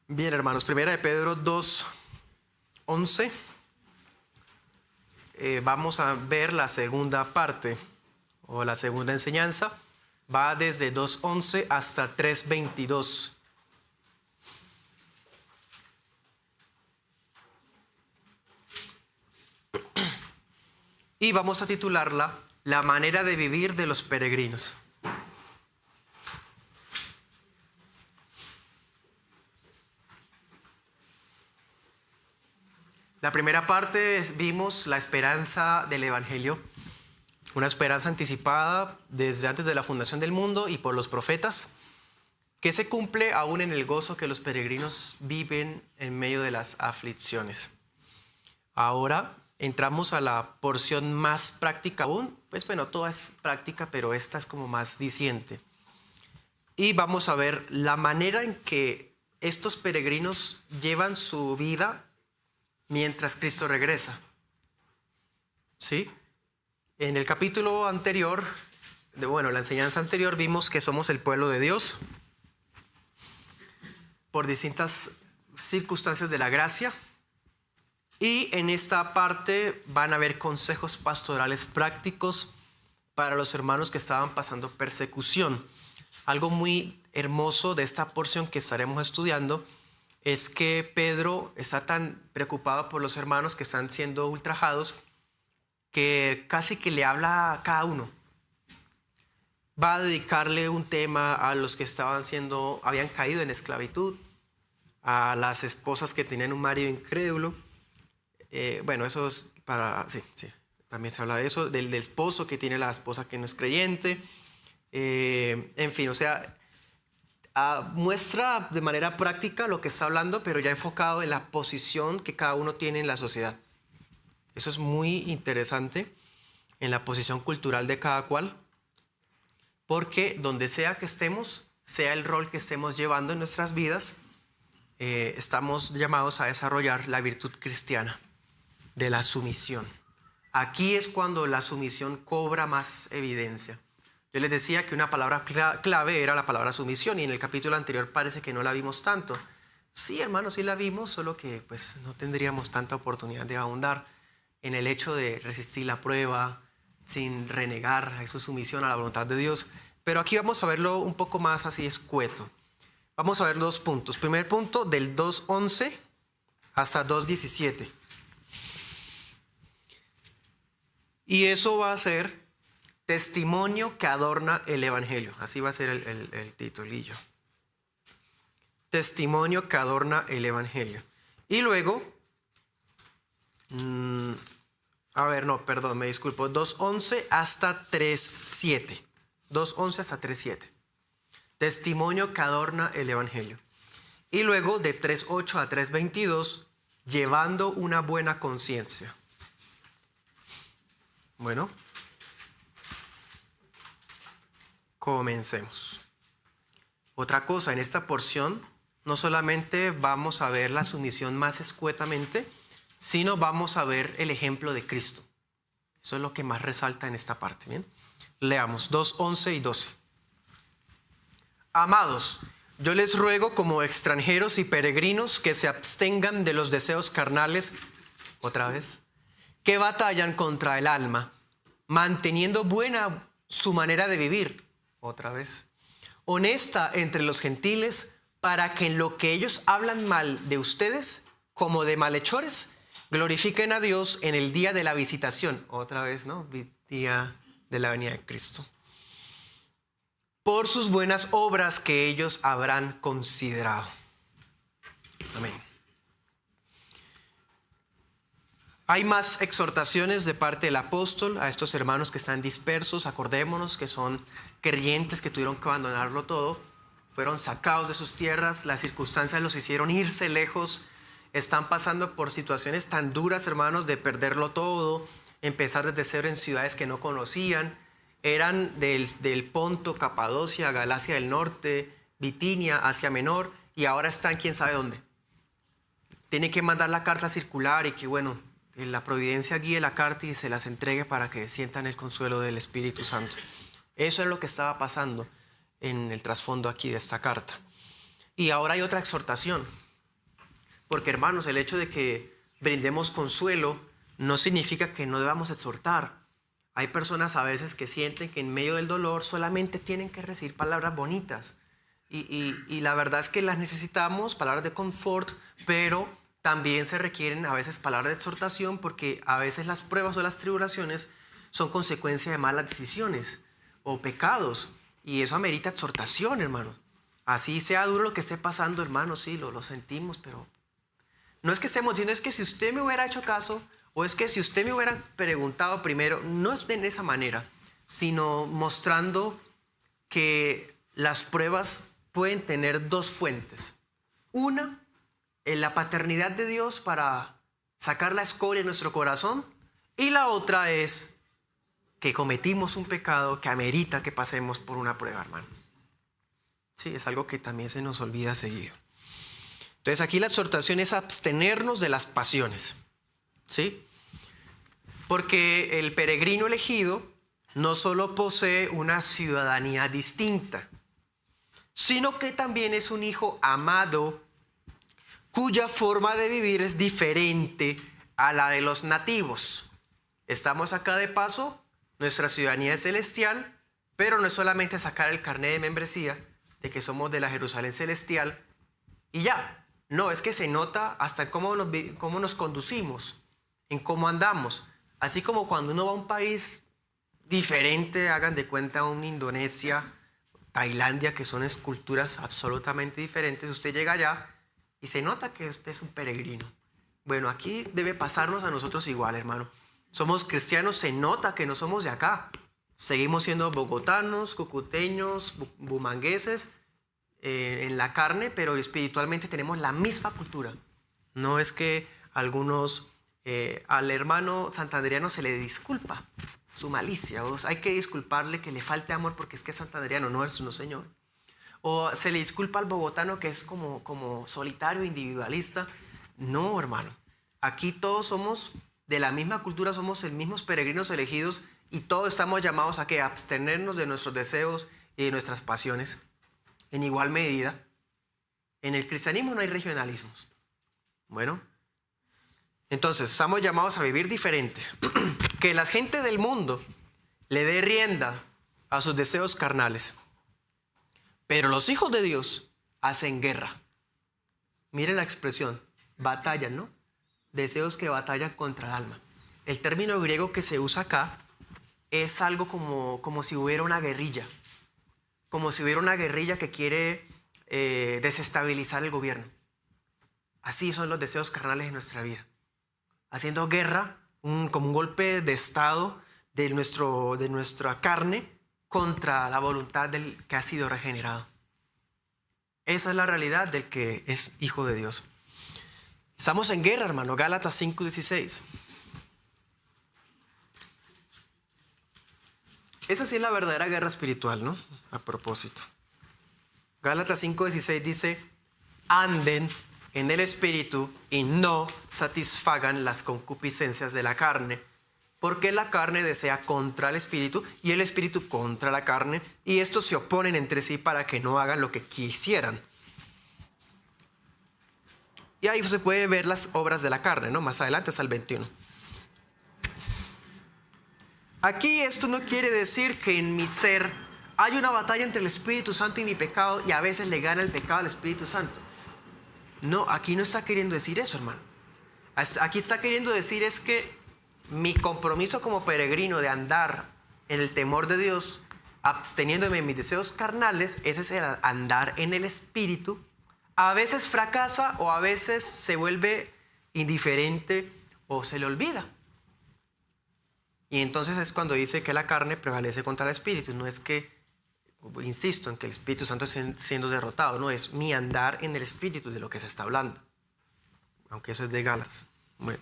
Bien, hermanos, primera de Pedro 2:11. Vamos a ver la segunda parte o la segunda enseñanza. Va desde 2:11 hasta 3:22. Y vamos a titularla La manera de vivir de los peregrinos. La primera parte vimos la esperanza del Evangelio, una esperanza anticipada desde antes de la fundación del mundo y por los profetas, que se cumple aún en el gozo que los peregrinos viven en medio de las aflicciones. Ahora entramos a la porción más práctica aún. Pues bueno, toda es práctica, pero esta es como más diciente. Y vamos a ver la manera en que estos peregrinos llevan su vida mientras Cristo regresa. ¿Sí? En el capítulo anterior, la enseñanza anterior, vimos que somos el pueblo de Dios por distintas circunstancias de la gracia. Y en esta parte van a haber consejos pastorales prácticos para los hermanos que estaban pasando persecución. Algo muy hermoso de esta porción que estaremos estudiando es que Pedro está tan preocupado por los hermanos que están siendo ultrajados que casi que le habla a cada uno. Va a dedicarle un tema a los que habían caído en esclavitud, a las esposas que tenían un marido incrédulo. Eso es sí, también se habla de eso, del esposo que tiene la esposa que no es creyente. En fin, muestra de manera práctica lo que está hablando, pero ya enfocado en la posición que cada uno tiene en la sociedad. Eso es muy interesante, en la posición cultural de cada cual, porque donde sea que estemos, sea el rol que estemos llevando en nuestras vidas, estamos llamados a desarrollar la virtud cristiana de la sumisión. Aquí es cuando la sumisión cobra más evidencia. Yo les decía que una palabra clave era la palabra sumisión, y en el capítulo anterior parece que no la vimos tanto. Sí, hermanos, sí la vimos, solo que pues no tendríamos tanta oportunidad de ahondar en el hecho de resistir la prueba sin renegar a su sumisión a la voluntad de Dios. Pero aquí vamos a verlo un poco más así escueto. Vamos a ver dos puntos. Primer punto, del 2:11 hasta 2:17. Y eso va a ser testimonio que adorna el Evangelio. Así va a ser el titulillo. Testimonio que adorna el Evangelio. Y luego, me disculpo, 2:11 hasta 3:7. 2:11 hasta 3:7. Testimonio que adorna el Evangelio. Y luego de 3:8 a 3:22, llevando una buena conciencia. Bueno, comencemos. Otra cosa, en esta porción no solamente vamos a ver la sumisión más escuetamente, sino vamos a ver el ejemplo de Cristo. Eso es lo que más resalta en esta parte. Bien, leamos 2:11 y 12. Amados, yo les ruego como extranjeros y peregrinos que se abstengan de los deseos carnales, otra vez, que batallan contra el alma, manteniendo buena su manera de vivir, otra vez, honesta entre los gentiles, para que en lo que ellos hablan mal de ustedes, como de malhechores, glorifiquen a Dios en el día de la visitación, otra vez, ¿no? Día de la venida de Cristo, por sus buenas obras que ellos habrán considerado. Amén. Hay más exhortaciones de parte del apóstol a estos hermanos que están dispersos. Acordémonos que son creyentes que tuvieron que abandonarlo todo. Fueron sacados de sus tierras, las circunstancias los hicieron irse lejos. Están pasando por situaciones tan duras, hermanos, de perderlo todo, empezar desde cero en ciudades que no conocían. Eran del Ponto, Capadocia, Galacia del Norte, Bitinia, Asia Menor, y ahora están quién sabe dónde. Tienen que mandar la carta circular y que la providencia guíe la carta y se las entregue para que sientan el consuelo del Espíritu Santo. Eso es lo que estaba pasando en el trasfondo aquí de esta carta. Y ahora hay otra exhortación. Porque hermanos, el hecho de que brindemos consuelo no significa que no debamos exhortar. Hay personas a veces que sienten que en medio del dolor solamente tienen que recibir palabras bonitas. Y la verdad es que las necesitamos, palabras de confort, pero también se requieren a veces palabras de exhortación, porque a veces las pruebas o las tribulaciones son consecuencia de malas decisiones o pecados. Y eso amerita exhortación, hermano. Así sea duro lo que esté pasando, hermano, sí, lo sentimos, pero no es que estemos diciendo, es que si usted me hubiera hecho caso, o es que si usted me hubiera preguntado primero, no es de esa manera, sino mostrando que las pruebas pueden tener dos fuentes. Una, en la paternidad de Dios para sacar la escoria de nuestro corazón, y la otra es que cometimos un pecado que amerita que pasemos por una prueba, hermano. Sí, es algo que también se nos olvida seguir. Entonces aquí la exhortación es abstenernos de las pasiones, ¿sí? Porque el peregrino elegido no solo posee una ciudadanía distinta, sino que también es un hijo amado cuya forma de vivir es diferente a la de los nativos. Estamos acá de paso, nuestra ciudadanía es celestial, pero no es solamente sacar el carnet de membresía de que somos de la Jerusalén celestial y ya. No, es que se nota hasta en cómo nos conducimos, en cómo andamos. Así como cuando uno va a un país diferente, hagan de cuenta una Indonesia, Tailandia, que son esculturas absolutamente diferentes. Usted llega allá y se nota que usted es un peregrino. Bueno, aquí debe pasarnos a nosotros igual, hermano. Somos cristianos, se nota que no somos de acá. Seguimos siendo bogotanos, cucuteños, bumangueses, en la carne, pero espiritualmente tenemos la misma cultura. No es que algunos, al hermano santandereano se le disculpa su malicia, o hay que disculparle que le falte amor porque es que es santandereano, no es no señor. O se le disculpa al bogotano que es como solitario, individualista. No, hermano. Aquí todos somos de la misma cultura, somos los mismos peregrinos elegidos y todos estamos llamados a que abstenernos de nuestros deseos y de nuestras pasiones. En igual medida, en el cristianismo no hay regionalismos. Bueno, entonces estamos llamados a vivir diferente. Que la gente del mundo le dé rienda a sus deseos carnales. Pero los hijos de Dios hacen guerra. Miren la expresión, batallan, ¿no? Deseos que batallan contra el alma. El término griego que se usa acá es algo como si hubiera una guerrilla. Como si hubiera una guerrilla que quiere desestabilizar el gobierno. Así son los deseos carnales en nuestra vida. Haciendo guerra, como un golpe de estado de nuestra carne contra la voluntad del que ha sido regenerado. Esa es la realidad del que es hijo de Dios. Estamos en guerra, hermano. Gálatas 5:16. Esa sí es la verdadera guerra espiritual, ¿no? A propósito. Gálatas 5:16 dice, anden en el espíritu y no satisfagan las concupiscencias de la carne, porque la carne desea contra el espíritu y el espíritu contra la carne, y estos se oponen entre sí para que no hagan lo que quisieran. Y ahí se puede ver las obras de la carne, ¿no? Más adelante hasta el 21. Aquí esto no quiere decir que en mi ser hay una batalla entre el Espíritu Santo y mi pecado y a veces le gana el pecado al Espíritu Santo. No, aquí no está queriendo decir eso, hermano. Aquí está queriendo decir es que mi compromiso como peregrino de andar en el temor de Dios, absteniéndome de mis deseos carnales, ese es el andar en el Espíritu. A veces fracasa o a veces se vuelve indiferente o se le olvida. Y entonces es cuando dice que la carne prevalece contra el Espíritu. No es que, insisto, en que el Espíritu Santo esté siendo derrotado. No, es mi andar en el Espíritu de lo que se está hablando. Aunque eso es de Gálatas. Bueno.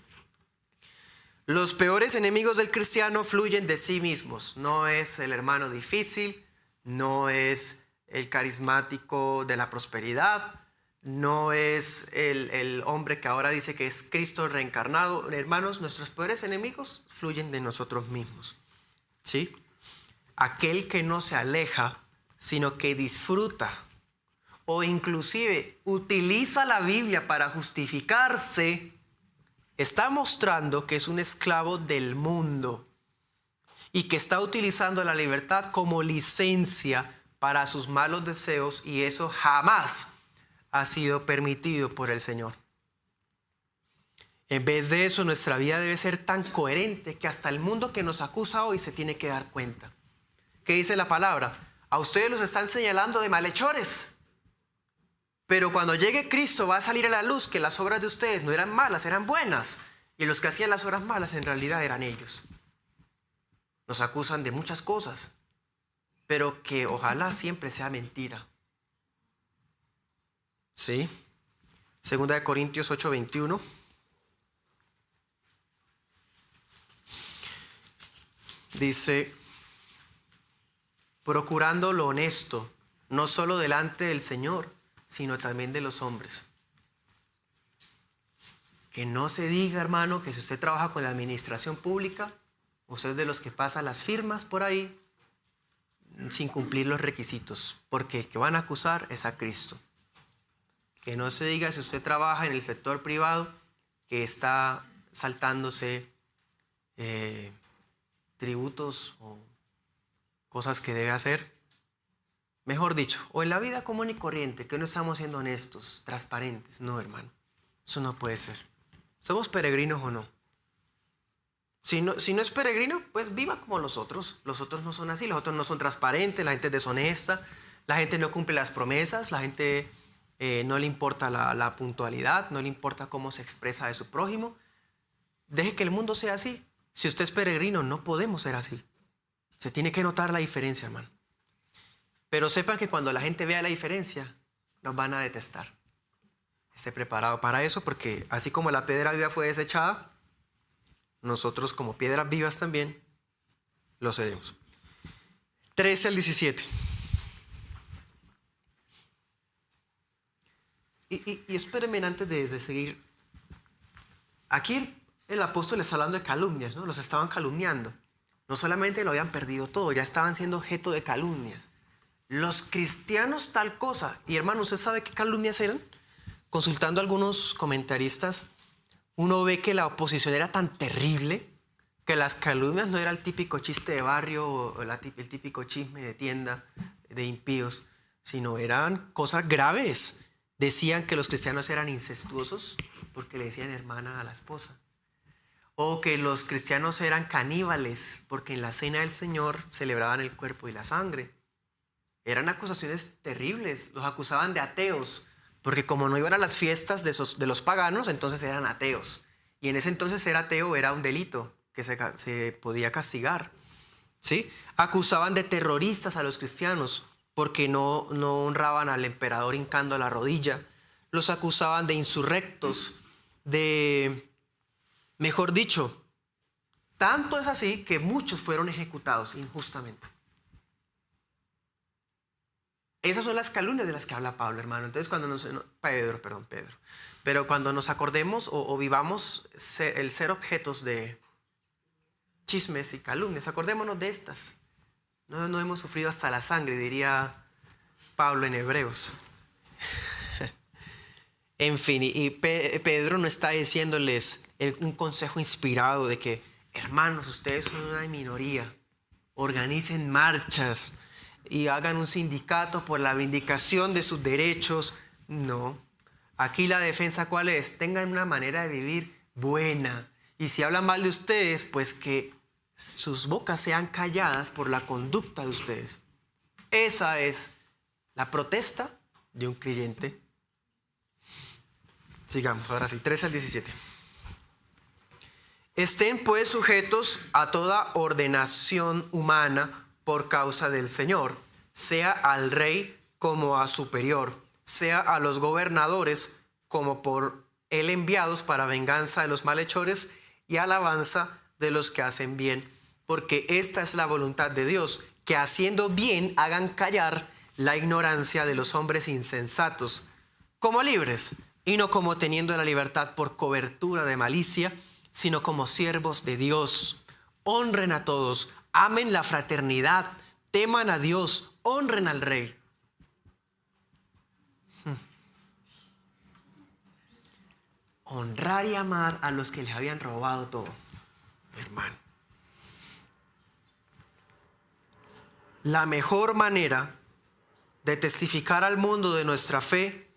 Los peores enemigos del cristiano fluyen de sí mismos. No es el hermano difícil, no es el carismático de la prosperidad, no es el hombre que ahora dice que es Cristo reencarnado. Hermanos, nuestros peores enemigos fluyen de nosotros mismos. ¿Sí? Aquel que no se aleja, sino que disfruta o inclusive utiliza la Biblia para justificarse, está mostrando que es un esclavo del mundo y que está utilizando la libertad como licencia para sus malos deseos, y eso jamás ha sido permitido por el Señor. En vez de eso, nuestra vida debe ser tan coherente que hasta el mundo que nos acusa hoy se tiene que dar cuenta. ¿Qué dice la palabra? A ustedes los están señalando de malhechores, pero cuando llegue Cristo va a salir a la luz que las obras de ustedes no eran malas, eran buenas, y los que hacían las obras malas en realidad eran ellos. Nos acusan de muchas cosas, pero que ojalá siempre sea mentira. ¿Sí? Segunda de Corintios 8:21. Dice, procurando lo honesto, no solo delante del Señor, sino también de los hombres. Que no se diga, hermano, que si usted trabaja con la administración pública, usted es de los que pasa las firmas por ahí sin cumplir los requisitos, porque el que van a acusar es a Cristo. Que no se diga si usted trabaja en el sector privado que está saltándose tributos o cosas que debe hacer. Mejor dicho, o en la vida común y corriente, que no estamos siendo honestos, transparentes. No, hermano, eso no puede ser. ¿Somos peregrinos o no? Si no es peregrino, pues viva como los otros. Los otros no son así, los otros no son transparentes, la gente es deshonesta, la gente no cumple las promesas, la gente no le importa la puntualidad, no le importa cómo se expresa de su prójimo. Deje que el mundo sea así. Si usted es peregrino, no podemos ser así. Se tiene que notar la diferencia, hermano. Pero sepan que cuando la gente vea la diferencia, nos van a detestar. Esté preparado para eso, porque así como la piedra viva fue desechada, nosotros como piedras vivas también lo seremos. 13 al 17. Y espérenme antes de seguir. Aquí el apóstol está hablando de calumnias, ¿no? Los estaban calumniando. No solamente lo habían perdido todo, ya estaban siendo objeto de calumnias. Los cristianos tal cosa. Y hermano, ¿usted sabe qué calumnias eran? Consultando a algunos comentaristas, uno ve que la oposición era tan terrible que las calumnias no era el típico chiste de barrio o el típico chisme de tienda de impíos, sino eran cosas graves. Decían que los cristianos eran incestuosos porque le decían hermana a la esposa. O que los cristianos eran caníbales porque en la cena del Señor celebraban el cuerpo y la sangre. Eran acusaciones terribles. Los acusaban de ateos porque como no iban a las fiestas de los paganos, entonces eran ateos. Y en ese entonces ser ateo era un delito que se podía castigar. ¿Sí? Acusaban de terroristas a los cristianos porque no honraban al emperador hincando la rodilla. Los acusaban de insurrectos, mejor dicho, tanto es así que muchos fueron ejecutados injustamente. Esas son las calumnias de las que habla Pablo, hermano. Entonces, Pedro. Pero cuando nos acordemos o vivamos el ser objetos de chismes y calumnias, acordémonos de estas. No hemos sufrido hasta la sangre, diría Pablo en Hebreos. En fin, y Pedro no está diciéndoles un consejo inspirado de que, hermanos, ustedes son una minoría, organicen marchas y hagan un sindicato por la vindicación de sus derechos. No, aquí la defensa ¿cuál es? Tengan una manera de vivir buena, y si hablan mal de ustedes, pues que sus bocas sean calladas por la conducta de ustedes. Esa es la protesta de un creyente. Sigamos, ahora sí, 13 al 17. Estén pues sujetos a toda ordenación humana por causa del Señor, sea al rey como a superior, sea a los gobernadores como por él enviados para venganza de los malhechores y alabanza de los que hacen bien, porque esta es la voluntad de Dios, que haciendo bien hagan callar la ignorancia de los hombres insensatos, como libres, y no como teniendo la libertad por cobertura de malicia, sino como siervos de Dios. Honren a todos, amen la fraternidad, teman a Dios, honren al rey. honrar y amar a los que les habían robado todo. Hermano, la mejor manera de testificar al mundo de nuestra fe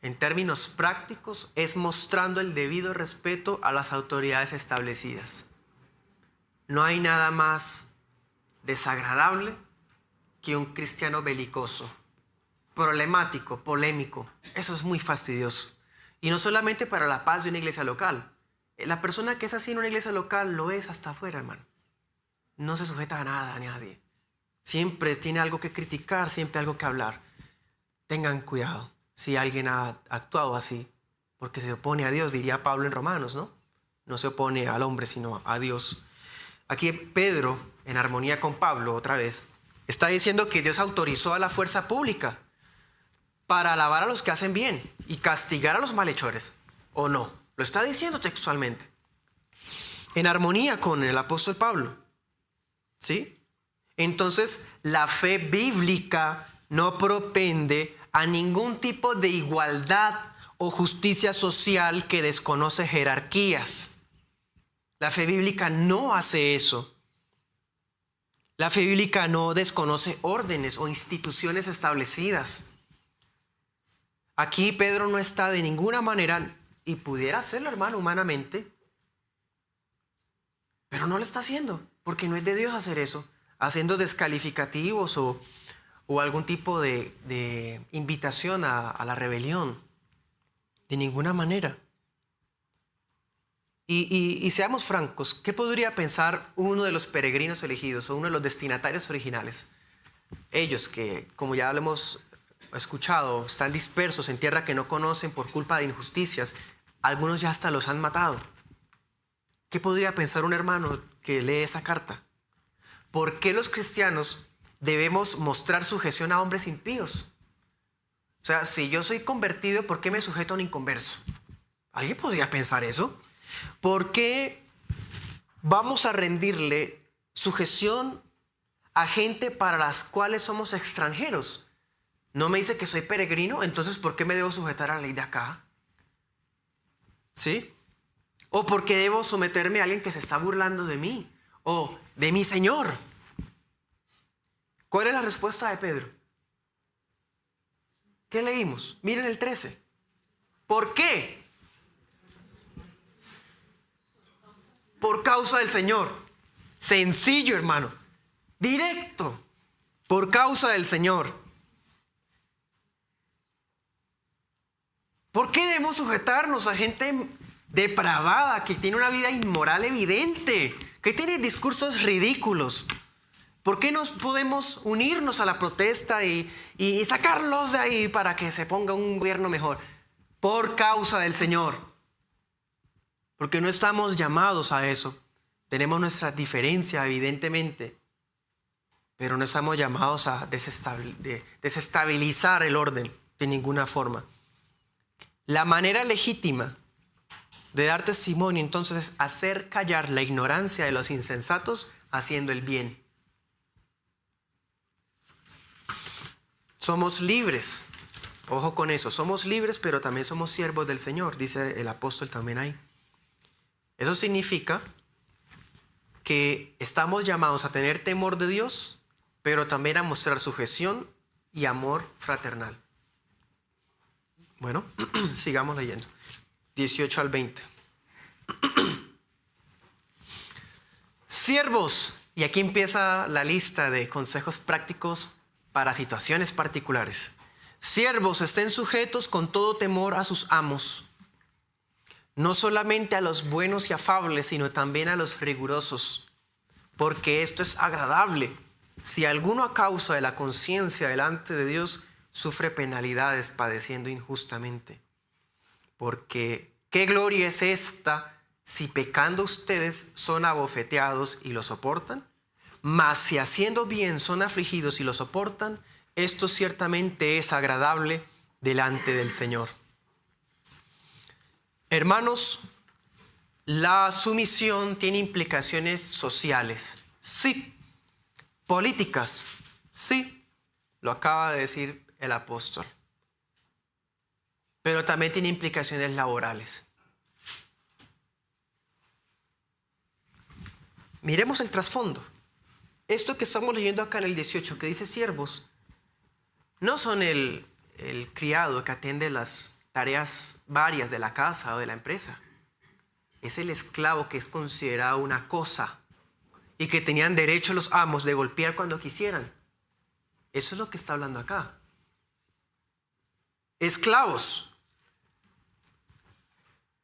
en términos prácticos es mostrando el debido respeto a las autoridades establecidas. No hay nada más desagradable que un cristiano belicoso, problemático, polémico. Eso es muy fastidioso. Y no solamente para la paz de una iglesia local. La persona que es así en una iglesia local lo es hasta afuera, hermano. No se sujeta a nada, a nadie. Siempre tiene algo que criticar, siempre algo que hablar. Tengan cuidado si alguien ha actuado así, porque se opone a Dios, diría Pablo en Romanos, ¿no? No se opone al hombre, sino a Dios. Aquí Pedro, en armonía con Pablo, otra vez, está diciendo que Dios autorizó a la fuerza pública para alabar a los que hacen bien y castigar a los malhechores, ¿o no? Lo está diciendo textualmente. En armonía con el apóstol Pablo, ¿sí? Entonces, la fe bíblica no propende a ningún tipo de igualdad o justicia social que desconoce jerarquías. La fe bíblica no hace eso. La fe bíblica no desconoce órdenes o instituciones establecidas. Aquí Pedro no está de ninguna manera, y pudiera hacerlo, hermano, humanamente, pero no lo está haciendo, porque no es de Dios hacer eso, haciendo descalificativos o algún tipo de invitación a la rebelión. De ninguna manera. Y seamos francos, ¿qué podría pensar uno de los peregrinos elegidos o uno de los destinatarios originales? Ellos que, como ya lo hemos escuchado, están dispersos en tierra que no conocen por culpa de injusticias. Algunos ya hasta los han matado. ¿Qué podría pensar un hermano que lee esa carta? ¿Por qué los cristianos debemos mostrar sujeción a hombres impíos? O sea, si yo soy convertido, ¿por qué me sujeto a un inconverso? ¿Alguien podría pensar eso? ¿Por qué vamos a rendirle sujeción a gente para las cuales somos extranjeros? No me dice que soy peregrino, entonces ¿por qué me debo sujetar a la ley de acá? ¿Sí? ¿O por qué debo someterme a alguien que se está burlando de mí? ¿O de mi Señor? ¿Cuál es la respuesta de Pedro? ¿Qué leímos? Miren el 13. ¿Por qué? Por causa del Señor. Sencillo, hermano. Directo. Por causa del Señor. ¿Por qué debemos sujetarnos a gente depravada, que tiene una vida inmoral evidente, que tiene discursos ridículos? ¿Por qué no podemos unirnos a la protesta y sacarlos de ahí para que se ponga un gobierno mejor? Por causa del Señor. Porque no estamos llamados a eso. Tenemos nuestra diferencia, evidentemente, pero no estamos llamados a desestabilizar el orden de ninguna forma. La manera legítima de dar testimonio, entonces, es hacer callar la ignorancia de los insensatos haciendo el bien. Somos libres. Ojo con eso. Somos libres, pero también somos siervos del Señor, dice el apóstol también ahí. Eso significa que estamos llamados a tener temor de Dios, pero también a mostrar sujeción y amor fraternal. Bueno, sigamos leyendo. 18 al 20. Siervos. Y aquí empieza la lista de consejos prácticos para situaciones particulares. Siervos, estén sujetos con todo temor a sus amos, no solamente a los buenos y afables, sino también a los rigurosos, porque esto es agradable. Si alguno a causa de la conciencia delante de Dios sufre penalidades padeciendo injustamente. Porque ¿qué gloria es esta si pecando ustedes son abofeteados y lo soportan? Mas si haciendo bien son afligidos y lo soportan, esto ciertamente es agradable delante del Señor. Hermanos, la sumisión tiene implicaciones sociales, sí. Políticas, sí. Lo acaba de decir el apóstol. pero también tiene implicaciones laborales. Miremos el trasfondo. Esto que estamos leyendo acá en el 18, que dice siervos, no son el criado que atiende las tareas varias de la casa o de la empresa. Es el esclavo que es considerado una cosa y que tenían derecho los amos de golpear cuando quisieran. Eso es lo que está hablando acá. Esclavos.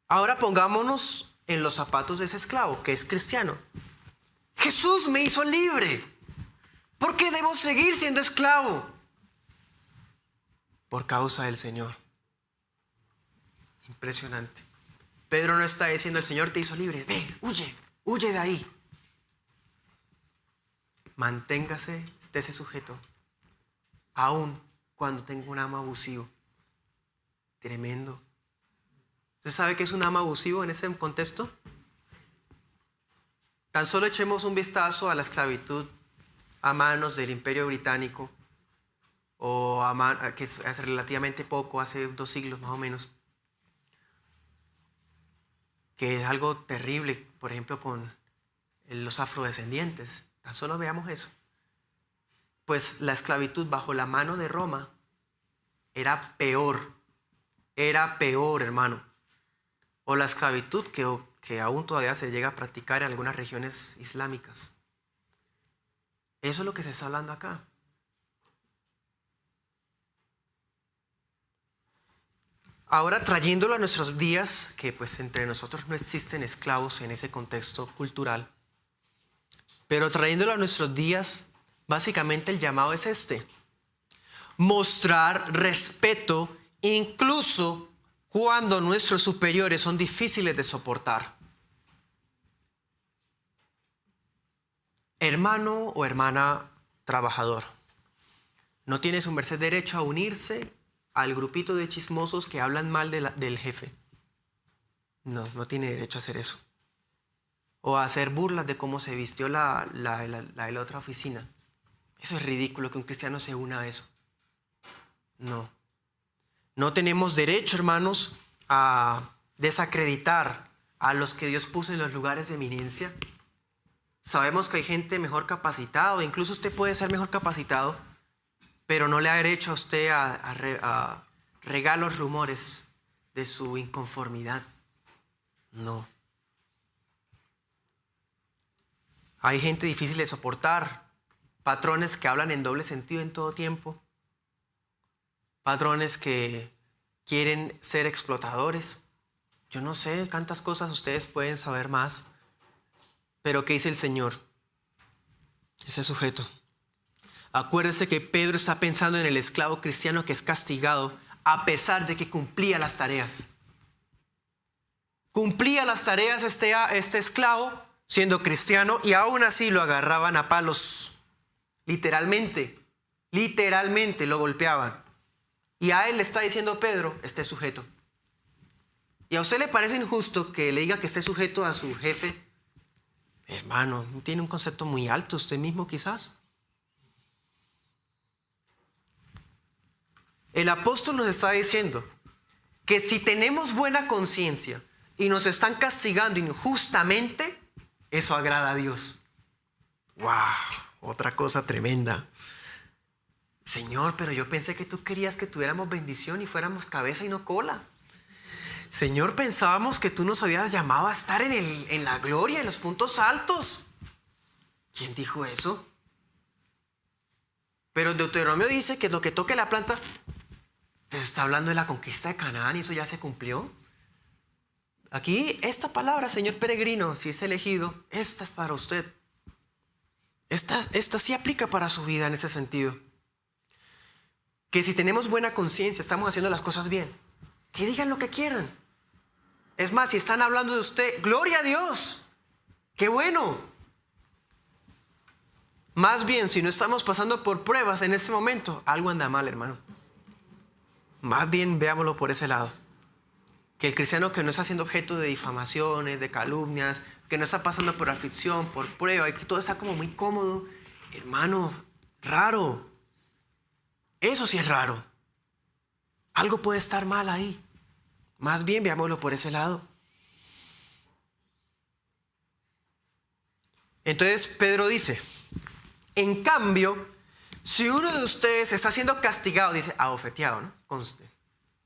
Ahora pongámonos en los zapatos de ese esclavo que es cristiano. Jesús me hizo libre. ¿Por qué debo seguir siendo esclavo? Por causa del Señor. Impresionante. Pedro no está diciendo el Señor te hizo libre. Ve, huye de ahí. Manténgase, estése sujeto. Aun cuando tenga un amo abusivo. Tremendo. ¿Usted sabe qué es un amo abusivo en ese contexto? Tan solo echemos un vistazo a la esclavitud a manos del Imperio Británico, o que es hace relativamente poco, hace 2 siglos más o menos, que es algo terrible, por ejemplo, con los afrodescendientes. Tan solo veamos eso. Pues la esclavitud bajo la mano de Roma era peor, hermano. O la esclavitud que aún todavía se llega a practicar en algunas regiones islámicas. Eso es lo que se está hablando acá. Ahora trayéndolo a nuestros días, que pues entre nosotros no existen esclavos en ese contexto cultural, pero trayéndolo a nuestros días, básicamente el llamado es este: mostrar respeto incluso cuando nuestros superiores son difíciles de soportar. Hermano o hermana trabajador, no tiene su merced derecho a unirse al grupito de chismosos que hablan mal del jefe. No tiene derecho a hacer eso. O a hacer burlas de cómo se vistió la otra oficina. Eso es ridículo que un cristiano se una a eso. No tenemos derecho, hermanos, a desacreditar a los que Dios puso en los lugares de eminencia. Sabemos que hay gente mejor capacitada, o incluso usted puede ser mejor capacitado, pero no le da derecho a usted a regar los rumores de su inconformidad. No. Hay gente difícil de soportar, patrones que hablan en doble sentido en todo tiempo, patrones que quieren ser explotadores. Yo no sé cuántas cosas ustedes pueden saber más, pero ¿qué dice el Señor? Ese sujeto. Acuérdese que Pedro está pensando en el esclavo cristiano que es castigado a pesar de que cumplía las tareas. Cumplía las tareas este esclavo siendo cristiano y aún así lo agarraban a palos. Literalmente lo golpeaban. Y a él le está diciendo Pedro, esté sujeto. ¿Y a usted le parece injusto que le diga que esté sujeto a su jefe? Hermano, tiene un concepto muy alto usted mismo quizás. El apóstol nos está diciendo que si tenemos buena conciencia y nos están castigando injustamente, eso agrada a Dios. ¡Wow! Otra cosa tremenda. Señor, pero yo pensé que tú querías que tuviéramos bendición y fuéramos cabeza y no cola. Señor, pensábamos que tú nos habías llamado a estar en la gloria, en los puntos altos. ¿Quién dijo eso? Pero Deuteronomio dice que lo que toque la planta, pues está hablando de la conquista de Canaán y eso ya se cumplió. Aquí esta palabra, señor peregrino, si es elegido, esta es para usted. Esta sí aplica para su vida en ese sentido. Que si tenemos buena conciencia, estamos haciendo las cosas bien. Que digan lo que quieran. Es más, si están hablando de usted, ¡gloria a Dios! ¡Qué bueno! Más bien, si no estamos pasando por pruebas en este momento, algo anda mal, hermano. Más bien veámoslo por ese lado. Que el cristiano que no está siendo objeto de difamaciones, de calumnias, que no está pasando por aflicción, por prueba, y que todo está como muy cómodo, hermano, raro. Eso sí es raro. Algo puede estar mal ahí. Más bien veámoslo por ese lado. Entonces Pedro dice, en cambio, si uno de ustedes está siendo castigado, dice, abofeteado, ¿no? Conste.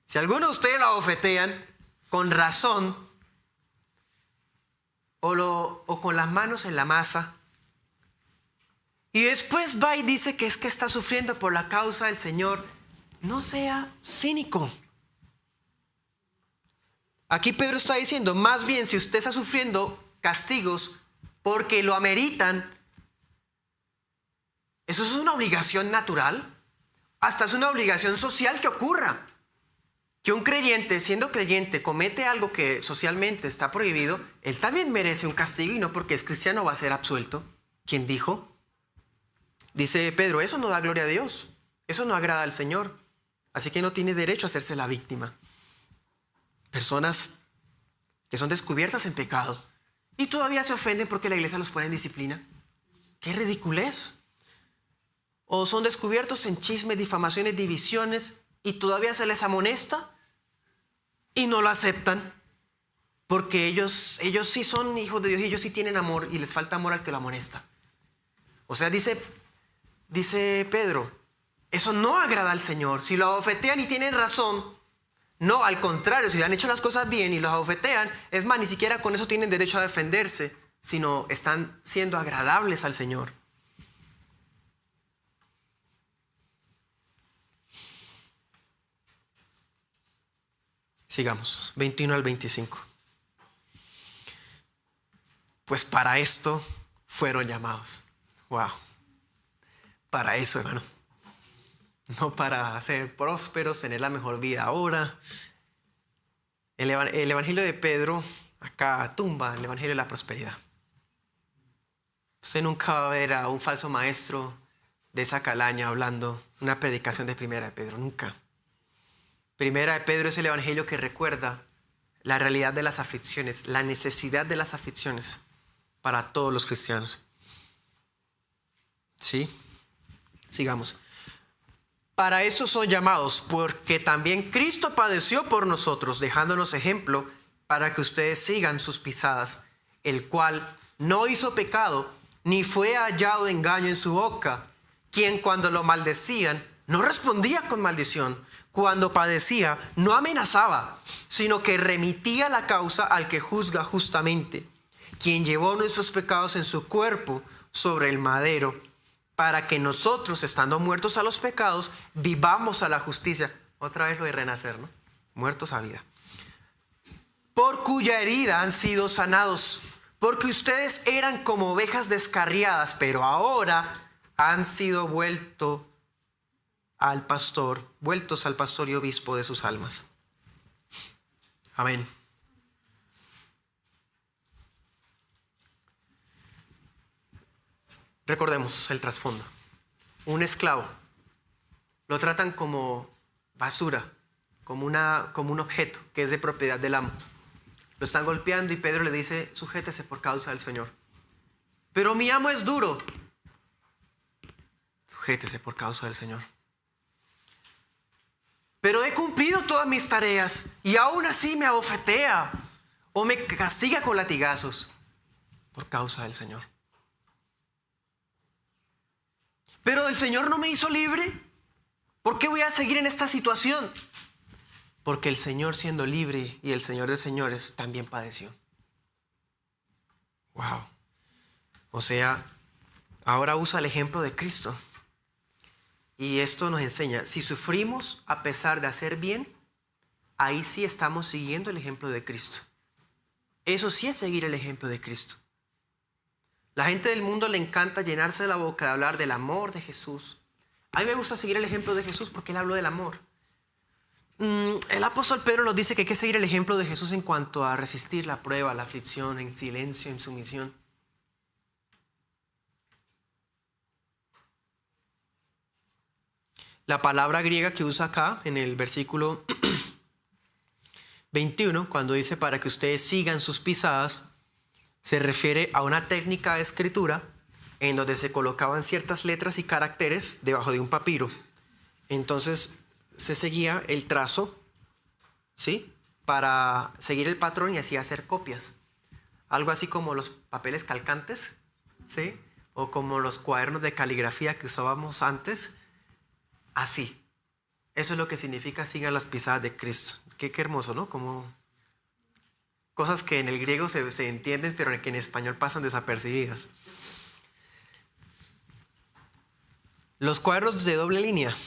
Si alguno de ustedes lo abofetean con razón o con las manos en la masa, y después va y dice que es que está sufriendo por la causa del Señor, no sea cínico. Aquí Pedro está diciendo, más bien si usted está sufriendo castigos porque lo ameritan, eso es una obligación natural, hasta es una obligación social que ocurra. Que un creyente, siendo creyente, comete algo que socialmente está prohibido, él también merece un castigo y no porque es cristiano va a ser absuelto. ¿Quién dijo? Dice Pedro, eso no da gloria a Dios, eso no agrada al Señor, así que no tiene derecho a hacerse la víctima. Personas que son descubiertas en pecado y todavía se ofenden porque la iglesia los pone en disciplina. ¡Qué ridiculez! O son descubiertos en chismes, difamaciones, divisiones y todavía se les amonesta y no lo aceptan porque ellos sí son hijos de Dios y ellos sí tienen amor y les falta amor al que lo amonesta. O sea, dice Pedro, eso no agrada al Señor. Si lo abofetean y tienen razón, no, al contrario, si han hecho las cosas bien y los abofetean, es más, ni siquiera con eso tienen derecho a defenderse, sino están siendo agradables al Señor. Sigamos, 21 al 25. Pues para esto fueron llamados. Wow. Para eso, hermano. No para ser prósperos, tener la mejor vida ahora. El Evangelio de Pedro acá tumba el Evangelio de la prosperidad. Usted nunca va a ver a un falso maestro de esa calaña hablando una predicación de Primera de Pedro, nunca. Primera de Pedro es el Evangelio que recuerda la realidad de las aflicciones, la necesidad de las aflicciones para todos los cristianos. ¿Sí? Sigamos. Para eso son llamados, porque también Cristo padeció por nosotros, dejándonos ejemplo para que ustedes sigan sus pisadas, el cual no hizo pecado, ni fue hallado de engaño en su boca, quien cuando lo maldecían, no respondía con maldición, cuando padecía, no amenazaba, sino que remitía la causa al que juzga justamente, quien llevó nuestros pecados en su cuerpo sobre el madero, para que nosotros, estando muertos a los pecados, vivamos a la justicia. Otra vez lo de renacer, ¿no? Muertos a vida. Por cuya herida han sido sanados, porque ustedes eran como ovejas descarriadas, pero ahora han sido vueltos al pastor y obispo de sus almas. Amén. Recordemos el trasfondo. Un esclavo lo tratan como basura, como un objeto que es de propiedad del amo. Lo están golpeando y Pedro le dice, sujétese por causa del Señor. Pero mi amo es duro. Sujétese por causa del Señor. Pero he cumplido todas mis tareas y aún así me abofetea o me castiga con latigazos por causa del Señor. Pero el Señor no me hizo libre. ¿Por qué voy a seguir en esta situación? Porque el Señor, siendo libre y el Señor de señores, también padeció. Wow. O sea, ahora usa el ejemplo de Cristo. Y esto nos enseña, si sufrimos a pesar de hacer bien, ahí sí estamos siguiendo el ejemplo de Cristo. Eso sí es seguir el ejemplo de Cristo. La gente del mundo le encanta llenarse la boca de hablar del amor de Jesús. A mí me gusta seguir el ejemplo de Jesús porque Él habló del amor. El apóstol Pedro nos dice que hay que seguir el ejemplo de Jesús en cuanto a resistir la prueba, la aflicción, en silencio, en sumisión. La palabra griega que usa acá en el versículo 21, cuando dice para que ustedes sigan sus pisadas, se refiere a una técnica de escritura en donde se colocaban ciertas letras y caracteres debajo de un papiro. Entonces se seguía el trazo, ¿sí?, para seguir el patrón y así hacer copias. Algo así como los papeles calcantes, ¿sí? O como los cuadernos de caligrafía que usábamos antes. Así. Eso es lo que significa sigan las pisadas de Cristo. Qué hermoso, ¿no? Como cosas que en el griego se entienden, pero que en español pasan desapercibidas. Los cuadernos de doble línea.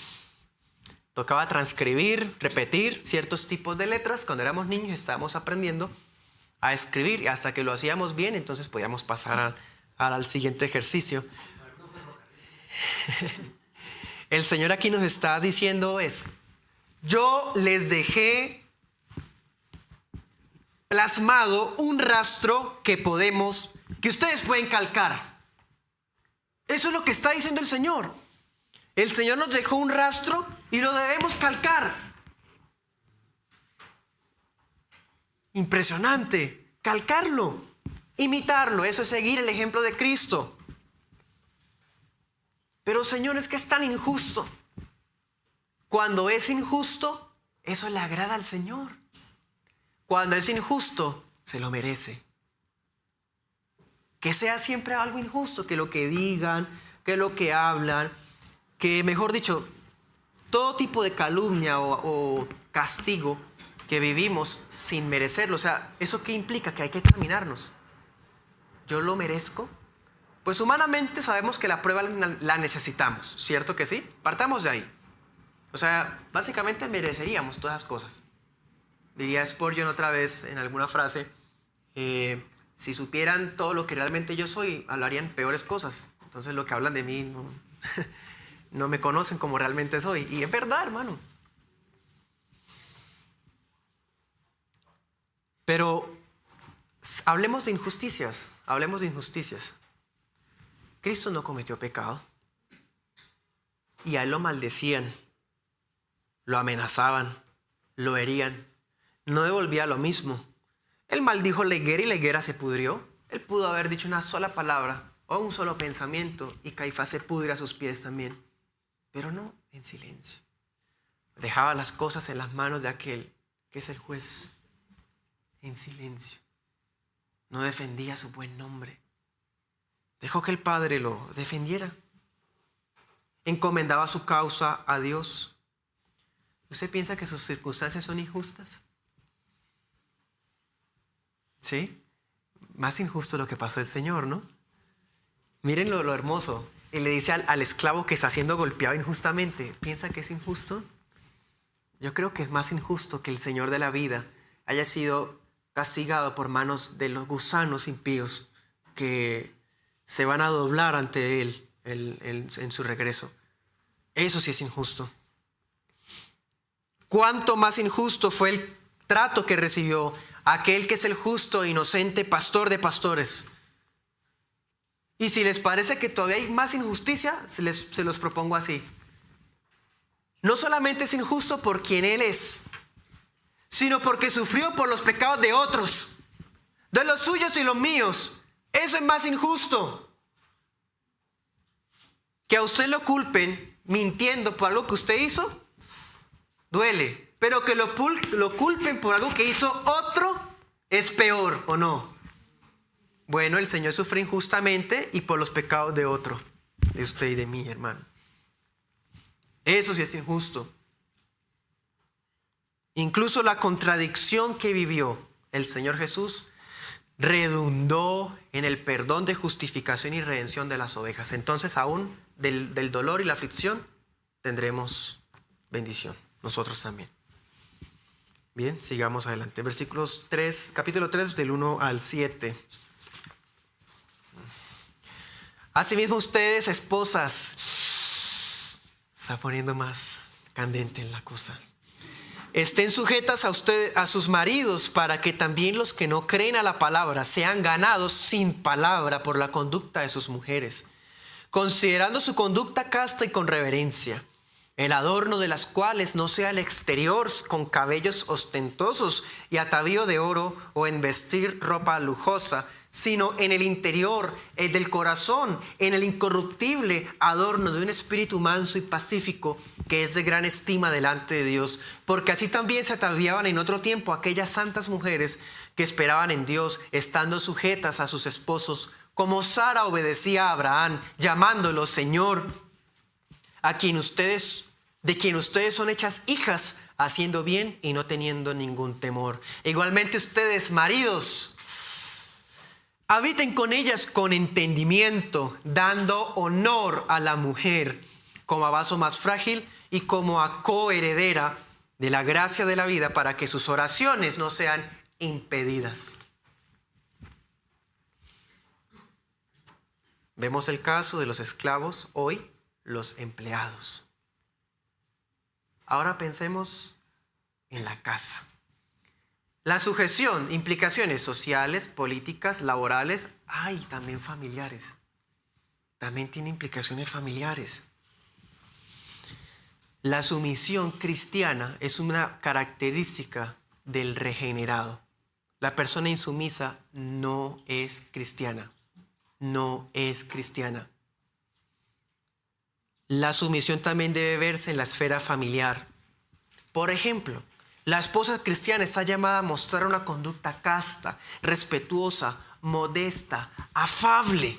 Tocaba transcribir, repetir ciertos tipos de letras. Cuando éramos niños estábamos aprendiendo a escribir y hasta que lo hacíamos bien, entonces podíamos pasar al siguiente ejercicio. El Señor aquí nos está diciendo yo les dejé plasmado un rastro que ustedes pueden calcar. Eso es lo que está diciendo el Señor. El Señor nos dejó un rastro y lo debemos calcar. Impresionante. Calcarlo, imitarlo. Eso es seguir el ejemplo de Cristo. Pero Señor, es que es tan injusto. Cuando es injusto, eso le agrada al Señor. Cuando es injusto, se lo merece. Que sea siempre algo injusto, que lo que digan, que lo que hablan, que mejor dicho, todo tipo de calumnia o castigo que vivimos sin merecerlo. O sea, ¿eso qué implica? Que hay que examinarnos. ¿Yo lo merezco? Pues humanamente sabemos que la prueba la necesitamos, ¿cierto que sí? Partamos de ahí. O sea, básicamente mereceríamos todas las cosas. Diría Spurgeon otra vez en alguna frase, si supieran todo lo que realmente yo soy, hablarían peores cosas. Entonces lo que hablan de mí no me conocen como realmente soy. Y es verdad, hermano. Pero hablemos de injusticias. Cristo no cometió pecado. Y a él lo maldecían, lo amenazaban, lo herían. No devolvía lo mismo. Él maldijo la higuera y la higuera se pudrió. Él pudo haber dicho una sola palabra o un solo pensamiento y Caifás se pudre a sus pies también. Pero no, en silencio. Dejaba las cosas en las manos de aquel que es el juez. En silencio. No defendía su buen nombre. Dejó que el Padre lo defendiera. Encomendaba su causa a Dios. ¿Usted piensa que sus circunstancias son injustas? ¿Sí? Más injusto lo que pasó el Señor, ¿no? Miren lo hermoso. Y le dice al esclavo que está siendo golpeado injustamente, ¿piensa que es injusto? Yo creo que es más injusto que el Señor de la vida haya sido castigado por manos de los gusanos impíos que se van a doblar ante él en su regreso. Eso sí es injusto. ¿Cuánto más injusto fue el trato que recibió aquel que es el justo e inocente pastor de pastores? Y si les parece que todavía hay más injusticia, se los propongo así. No solamente es injusto por quien Él es, sino porque sufrió por los pecados de otros, de los suyos y los míos. Eso es más injusto. Que a usted lo culpen mintiendo por algo que usted hizo, duele. Pero que lo culpen por algo que hizo otro es peor, ¿o no? Bueno, el Señor sufre injustamente y por los pecados de otro, de usted y de mí, hermano. Eso sí es injusto. Incluso la contradicción que vivió el Señor Jesús redundó en el perdón de justificación y redención de las ovejas. Entonces, aún del dolor y la aflicción tendremos bendición, nosotros también. Bien, sigamos adelante. Capítulo 3, del 1 al 7. Asimismo ustedes, esposas, está poniendo más candente en la cosa. Estén sujetas a sus maridos, para que también los que no creen a la palabra sean ganados sin palabra por la conducta de sus mujeres, considerando su conducta casta y con reverencia, el adorno de las cuales no sea el exterior con cabellos ostentosos y atavío de oro o en vestir ropa lujosa, sino en el interior, el del corazón, en el incorruptible adorno de un espíritu manso y pacífico que es de gran estima delante de Dios. Porque así también se ataviaban en otro tiempo aquellas santas mujeres que esperaban en Dios, estando sujetas a sus esposos, como Sara obedecía a Abraham, llamándolo Señor, de quien ustedes son hechas hijas, haciendo bien y no teniendo ningún temor. Igualmente ustedes, maridos, habiten con ellas con entendimiento, dando honor a la mujer como a vaso más frágil y como a coheredera de la gracia de la vida, para que sus oraciones no sean impedidas. Vemos el caso de los esclavos, hoy los empleados. Ahora pensemos en la casa. La sujeción, implicaciones sociales, políticas, laborales, y también familiares. También tiene implicaciones familiares. La sumisión cristiana es una característica del regenerado. La persona insumisa no es cristiana. No es cristiana. La sumisión también debe verse en la esfera familiar. Por ejemplo, la esposa cristiana está llamada a mostrar una conducta casta, respetuosa, modesta, afable.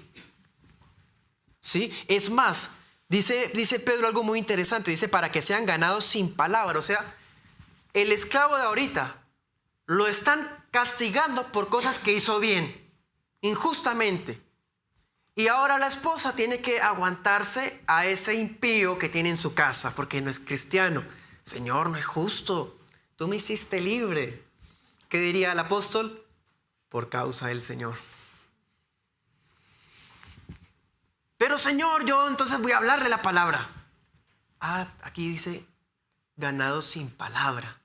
¿Sí? Es más, dice Pedro algo muy interesante. Dice, para que sean ganados sin palabra. O sea, el esclavo de ahorita lo están castigando por cosas que hizo bien, injustamente. Y ahora la esposa tiene que aguantarse a ese impío que tiene en su casa, porque no es cristiano. Señor, no es justo. Tú me hiciste libre. ¿Qué diría el apóstol? Por causa del Señor. Pero Señor, yo entonces voy a hablarle la palabra. Aquí dice, ganado sin palabra.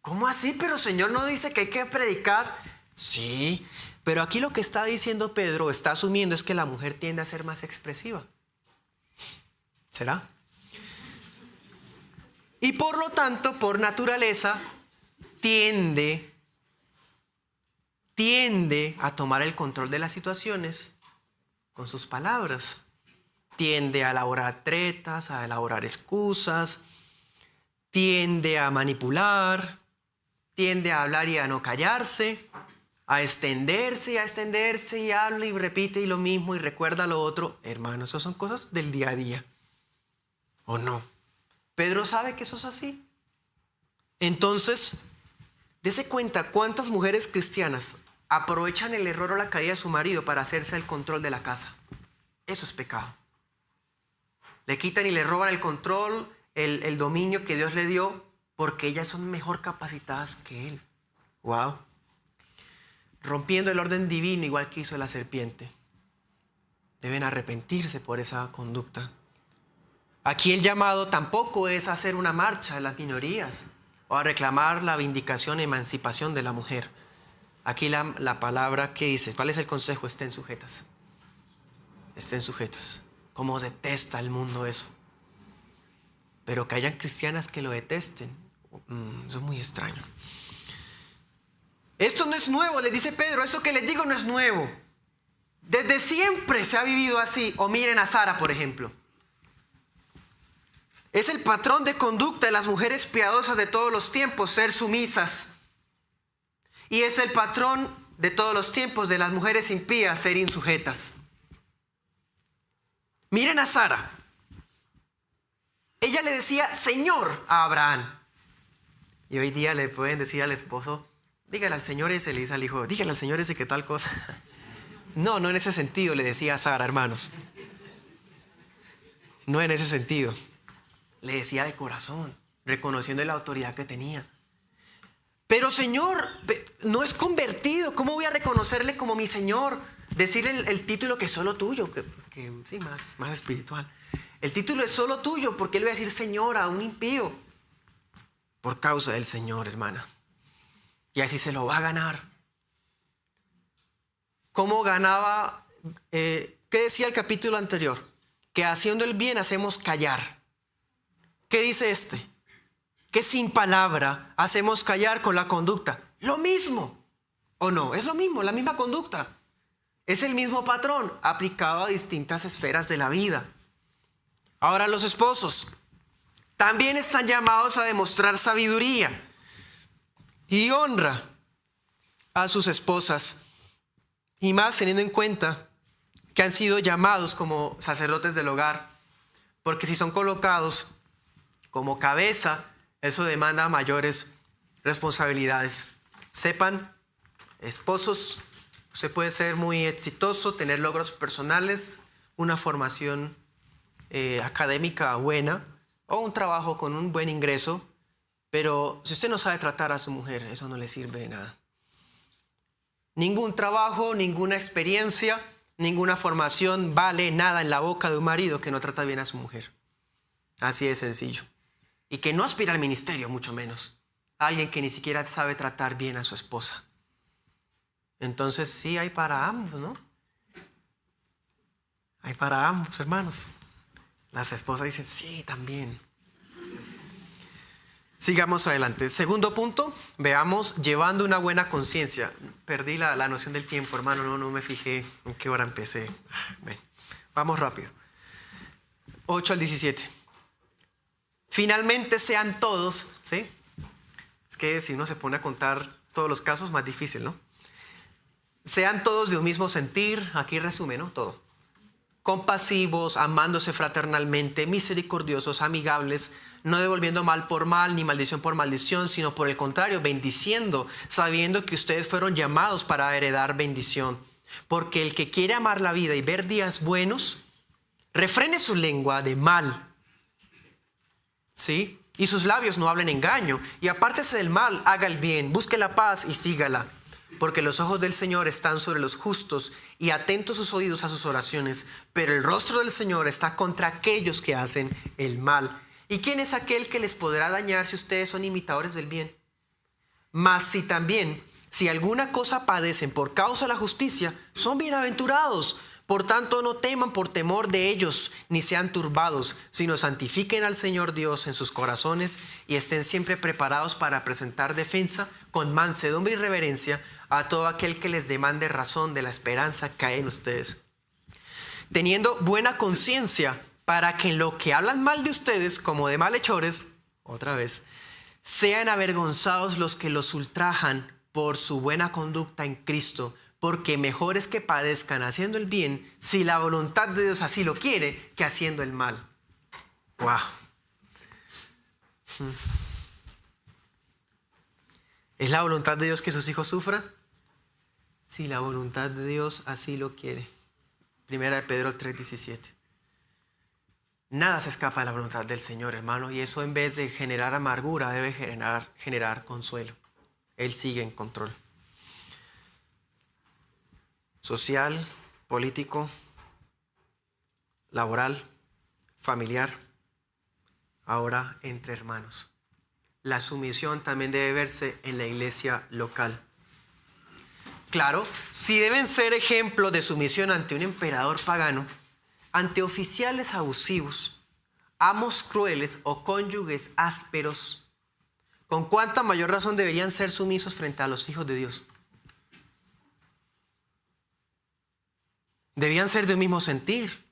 ¿Cómo así? Pero Señor no dice que hay que predicar. Sí, pero aquí lo que está diciendo Pedro, está asumiendo, es que la mujer tiende a ser más expresiva. ¿Será? Y por lo tanto, por naturaleza, tiende a tomar el control de las situaciones con sus palabras. Tiende a elaborar tretas, a elaborar excusas, tiende a manipular, tiende a hablar y a no callarse, a extenderse y habla y repite y lo mismo y recuerda lo otro. Hermano, esas son cosas del día a día. ¿O no? Pedro sabe que eso es así. Entonces, dése cuenta cuántas mujeres cristianas aprovechan el error o la caída de su marido para hacerse el control de la casa. Eso es pecado. Le quitan y le roban el control, el dominio que Dios le dio, porque ellas son mejor capacitadas que él. Wow. Rompiendo el orden divino, igual que hizo la serpiente. Deben arrepentirse por esa conducta. Aquí el llamado tampoco es a hacer una marcha de las minorías o a reclamar la vindicación e emancipación de la mujer. Aquí la palabra que dice, ¿cuál es el consejo? Estén sujetas. Estén sujetas. Cómo detesta el mundo eso. Pero que hayan cristianas que lo detesten, eso es muy extraño. Esto no es nuevo, le dice Pedro, esto que les digo no es nuevo. Desde siempre se ha vivido así. O miren a Sara, por ejemplo. Es el patrón de conducta de las mujeres piadosas de todos los tiempos, ser sumisas. Y es el patrón de todos los tiempos de las mujeres impías, ser insujetas. Miren a Sara. Ella le decía Señor a Abraham. Y hoy día le pueden decir al esposo, dígale al Señor ese, le dice al hijo, dígale al Señor ese que tal cosa. No en ese sentido le decía a Sara, hermanos. No en ese sentido. Le decía de corazón, reconociendo la autoridad que tenía. Pero Señor, no es convertido. ¿Cómo voy a reconocerle como mi Señor? Decirle el título que es solo tuyo, que sí, más espiritual. El título es solo tuyo, porque él va a decir Señor a un impío. Por causa del Señor, hermana. Y así se lo va a ganar. ¿Cómo ganaba? ¿Qué decía el capítulo anterior? Que haciendo el bien hacemos callar. ¿Qué dice este? Que sin palabra hacemos callar con la conducta. Lo mismo. ¿O no? Es lo mismo, la misma conducta. Es el mismo patrón aplicado a distintas esferas de la vida. Ahora los esposos también están llamados a demostrar sabiduría y honra a sus esposas. Y más teniendo en cuenta que han sido llamados como sacerdotes del hogar. Porque si son colocados como cabeza, eso demanda mayores responsabilidades. Sepan, esposos, usted puede ser muy exitoso, tener logros personales, una formación académica buena o un trabajo con un buen ingreso, pero si usted no sabe tratar a su mujer, eso no le sirve de nada. Ningún trabajo, ninguna experiencia, ninguna formación vale nada en la boca de un marido que no trata bien a su mujer. Así de sencillo. Y que no aspira al ministerio, mucho menos. Alguien que ni siquiera sabe tratar bien a su esposa. Entonces sí hay para ambos, ¿no? Hay para ambos, hermanos. Las esposas dicen, sí, también. Sigamos adelante. Segundo punto, veamos, llevando una buena conciencia. Perdí la noción del tiempo, hermano, no me fijé en qué hora empecé. Ven, vamos rápido. 8 al 17. Finalmente sean todos, ¿sí? Es que si uno se pone a contar todos los casos, más difícil, ¿no? Sean todos de un mismo sentir, aquí resume, ¿no? Todo. Compasivos, amándose fraternalmente, misericordiosos, amigables, no devolviendo mal por mal ni maldición por maldición, sino por el contrario, bendiciendo, sabiendo que ustedes fueron llamados para heredar bendición. Porque el que quiere amar la vida y ver días buenos, refrene su lengua de mal, ¿sí? Y sus labios no hablen engaño, y apártese del mal, haga el bien, busque la paz y sígala. Porque los ojos del Señor están sobre los justos y atentos sus oídos a sus oraciones, pero el rostro del Señor está contra aquellos que hacen el mal. ¿Y quién es aquel que les podrá dañar si ustedes son imitadores del bien? Mas si alguna cosa padecen por causa de la justicia, son bienaventurados. Por tanto, no teman por temor de ellos, ni sean turbados, sino santifiquen al Señor Dios en sus corazones y estén siempre preparados para presentar defensa con mansedumbre y reverencia a todo aquel que les demande razón de la esperanza que hay en ustedes. Teniendo buena conciencia para que en lo que hablan mal de ustedes como de malhechores, otra vez, sean avergonzados los que los ultrajan por su buena conducta en Cristo, porque mejor es que padezcan haciendo el bien, si la voluntad de Dios así lo quiere, que haciendo el mal. ¡Wow! ¿Es la voluntad de Dios que sus hijos sufran? Si la voluntad de Dios así lo quiere. Primera de Pedro 3:17. Nada se escapa de la voluntad del Señor, hermano, y eso en vez de generar amargura debe generar consuelo. Él sigue en control. Social, político, laboral, familiar, ahora entre hermanos. La sumisión también debe verse en la iglesia local. Claro, si deben ser ejemplo de sumisión ante un emperador pagano, ante oficiales abusivos, amos crueles o cónyuges ásperos, ¿con cuánta mayor razón deberían ser sumisos frente a los hijos de Dios? Debían ser de un mismo sentir.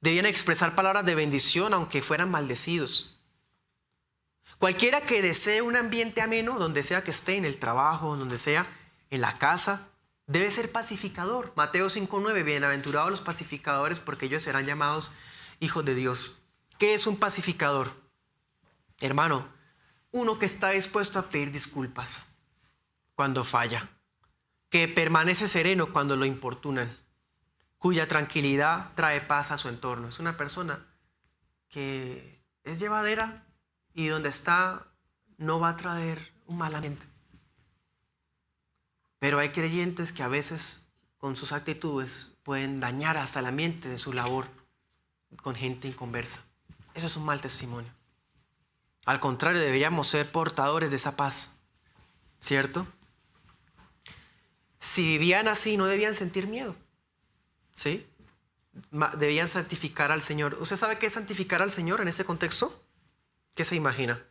Debían expresar palabras de bendición aunque fueran maldecidos. Cualquiera que desee un ambiente ameno, donde sea que esté, en el trabajo, donde sea, en la casa, debe ser pacificador. Mateo 5:9, bienaventurados los pacificadores porque ellos serán llamados hijos de Dios. ¿Qué es un pacificador? Hermano, uno que está dispuesto a pedir disculpas cuando falla, que permanece sereno cuando lo importunan, cuya tranquilidad trae paz a su entorno. Es una persona que es llevadera y donde está no va a traer un mal ambiente. Pero hay creyentes que a veces con sus actitudes pueden dañar hasta el ambiente de su labor con gente inconversa. Eso es un mal testimonio. Al contrario, deberíamos ser portadores de esa paz, ¿cierto? Si vivían así, no debían sentir miedo, ¿sí? Debían santificar al Señor. ¿Usted sabe qué es santificar al Señor en ese contexto? ¿Qué se imagina?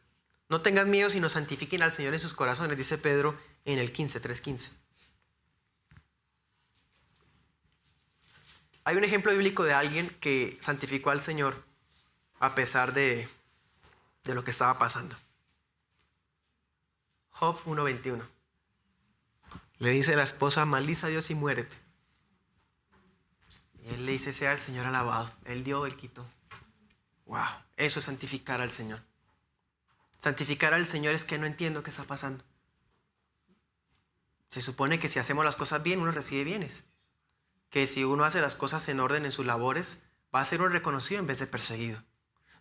No tengan miedo, sino santifiquen al Señor en sus corazones, dice Pedro en el 3:15. Hay un ejemplo bíblico de alguien que santificó al Señor a pesar de lo que estaba pasando. Job 1:21. Le dice a la esposa, maldice a Dios y muérete. Y él le dice, sea el Señor alabado. Él dio, él quitó. Wow, eso es santificar al Señor. Santificar al Señor es que no entiendo qué está pasando. Se supone que si hacemos las cosas bien, uno recibe bienes. Que si uno hace las cosas en orden en sus labores, va a ser uno reconocido en vez de perseguido.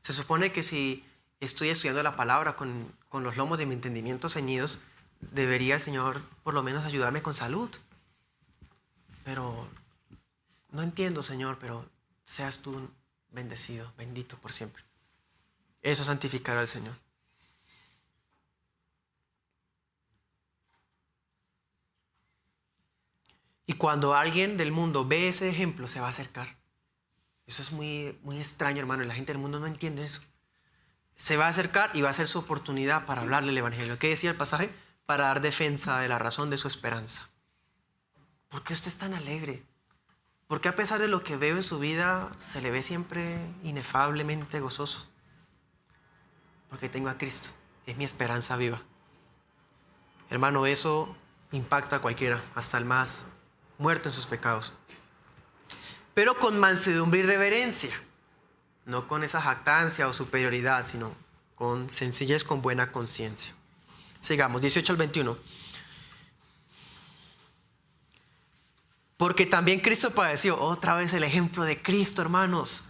Se supone que si estoy estudiando la palabra con los lomos de mi entendimiento ceñidos, debería el Señor por lo menos ayudarme con salud. Pero no entiendo, Señor, pero seas tú bendecido, bendito por siempre. Eso es santificar al Señor. Y cuando alguien del mundo ve ese ejemplo, se va a acercar. Eso es muy, muy extraño, hermano. Y la gente del mundo no entiende eso. Se va a acercar y va a ser su oportunidad para hablarle el evangelio. ¿Qué decía el pasaje? Para dar defensa de la razón de su esperanza. ¿Por qué usted es tan alegre? ¿Por qué a pesar de lo que veo en su vida se le ve siempre inefablemente gozoso? Porque tengo a Cristo. Es mi esperanza viva. Hermano, eso impacta a cualquiera, hasta el más muerto en sus pecados. Pero con mansedumbre y reverencia. No con esa jactancia o superioridad, sino con sencillez, con buena conciencia. Sigamos, 18 al 21. Porque también Cristo padeció. Otra vez el ejemplo de Cristo, hermanos.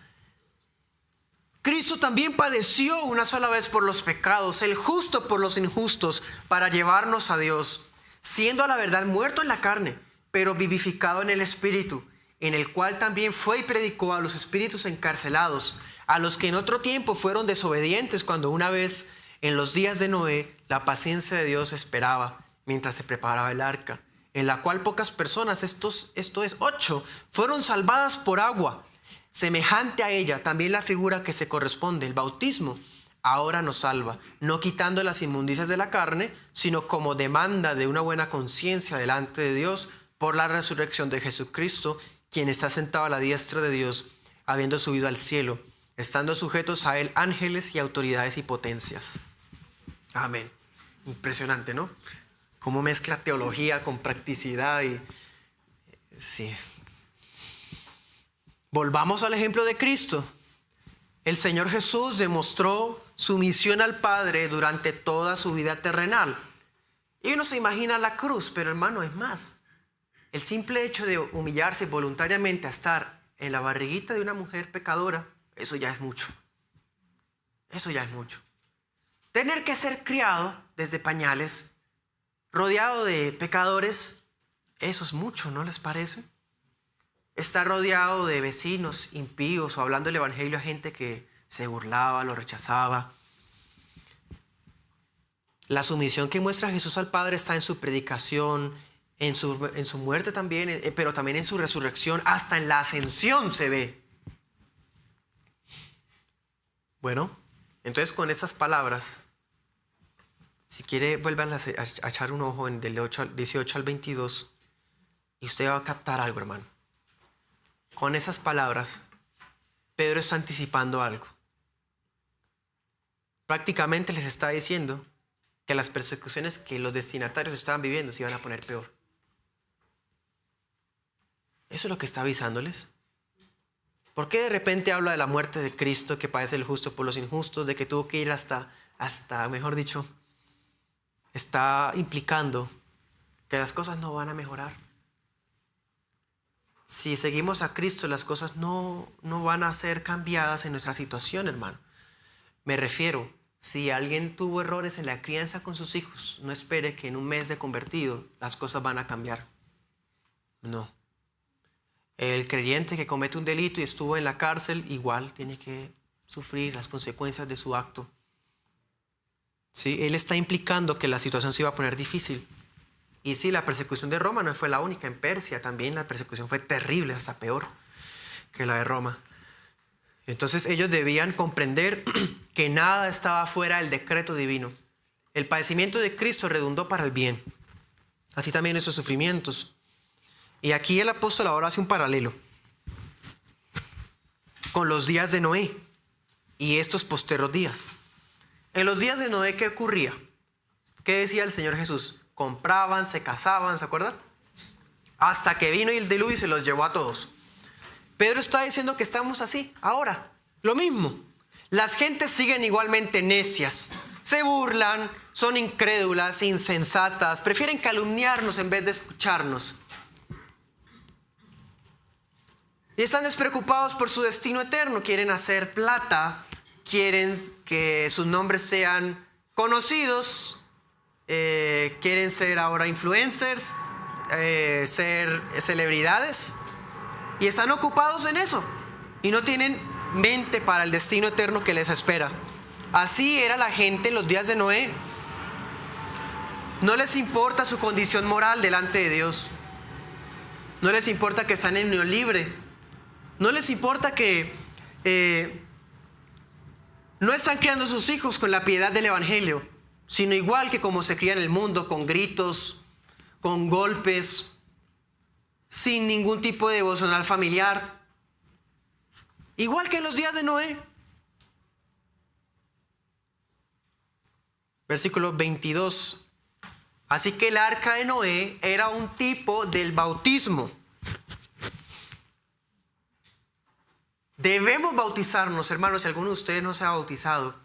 Cristo también padeció una sola vez por los pecados, el justo por los injustos, para llevarnos a Dios, siendo a la verdad muerto en la carne, pero vivificado en el Espíritu, en el cual también fue y predicó a los espíritus encarcelados, a los que en otro tiempo fueron desobedientes cuando una vez, en los días de Noé, la paciencia de Dios esperaba mientras se preparaba el arca, en la cual pocas personas, esto es 8, fueron salvadas por agua. Semejante a ella, también la figura que se corresponde, el bautismo, ahora nos salva, no quitando las inmundicias de la carne, sino como demanda de una buena conciencia delante de Dios por la resurrección de Jesucristo, quien está sentado a la diestra de Dios, habiendo subido al cielo, estando sujetos a él ángeles y autoridades y potencias. Amén. Impresionante, ¿no? Cómo mezcla teología con practicidad y... Sí. Volvamos al ejemplo de Cristo. El Señor Jesús demostró su misión al Padre durante toda su vida terrenal. Y uno se imagina la cruz, pero hermano, es más. El simple hecho de humillarse voluntariamente a estar en la barriguita de una mujer pecadora, eso ya es mucho. Eso ya es mucho. Tener que ser criado desde pañales, rodeado de pecadores, eso es mucho, ¿no les parece? Estar rodeado de vecinos impíos o hablando el evangelio a gente que se burlaba, lo rechazaba. La sumisión que muestra Jesús al Padre está en su predicación, en su muerte también, pero también en su resurrección, hasta en la ascensión se ve. Bueno, entonces con estas palabras, si quiere vuelve a echar un ojo en del 18 al 22 y usted va a captar algo, hermano. Con esas palabras, Pedro está anticipando algo. Prácticamente les está diciendo que las persecuciones que los destinatarios estaban viviendo se iban a poner peor. Eso es lo que está avisándoles. ¿Por qué de repente habla de la muerte de Cristo, que padece el justo por los injustos, de que tuvo que ir hasta, mejor dicho, está implicando que las cosas no van a mejorar? Si seguimos a Cristo, las cosas no van a ser cambiadas en nuestra situación, hermano. Me refiero, si alguien tuvo errores en la crianza con sus hijos, no espere que en un mes de convertido las cosas van a cambiar. No. El creyente que comete un delito y estuvo en la cárcel, igual tiene que sufrir las consecuencias de su acto. ¿Sí? Él está implicando que la situación se iba a poner difícil. Y sí, la persecución de Roma no fue la única. En Persia también la persecución fue terrible, hasta peor que la de Roma. Entonces ellos debían comprender que nada estaba fuera del decreto divino. El padecimiento de Cristo redundó para el bien. Así también esos sufrimientos. Y aquí el apóstol ahora hace un paralelo. con los días de Noé y estos posteros días. En los días de Noé, ¿qué ocurría? ¿Qué decía el Señor Jesús? Compraban, se casaban, ¿se acuerdan? Hasta que vino el diluvio y se los llevó a todos. Pedro está diciendo que estamos así, ahora, lo mismo. Las gentes siguen igualmente necias, se burlan, son incrédulas, insensatas, prefieren calumniarnos en vez de escucharnos. Y están despreocupados por su destino eterno, quieren hacer plata, quieren que sus nombres sean conocidos, quieren ser ahora influencers, ser celebridades, y están ocupados en eso y no tienen mente para el destino eterno que les espera. Así era la gente en los días de Noé. No les importa su condición moral delante de Dios, no les importa que están en unión libre, no les importa que no están criando a sus hijos con la piedad del evangelio, sino igual que como se cría en el mundo, con gritos, con golpes, sin ningún tipo de devocional familiar, igual que en los días de Noé. Versículo 22. Así que el arca de Noé era un tipo del bautismo. Debemos bautizarnos, hermanos. Si alguno de ustedes no se ha bautizado,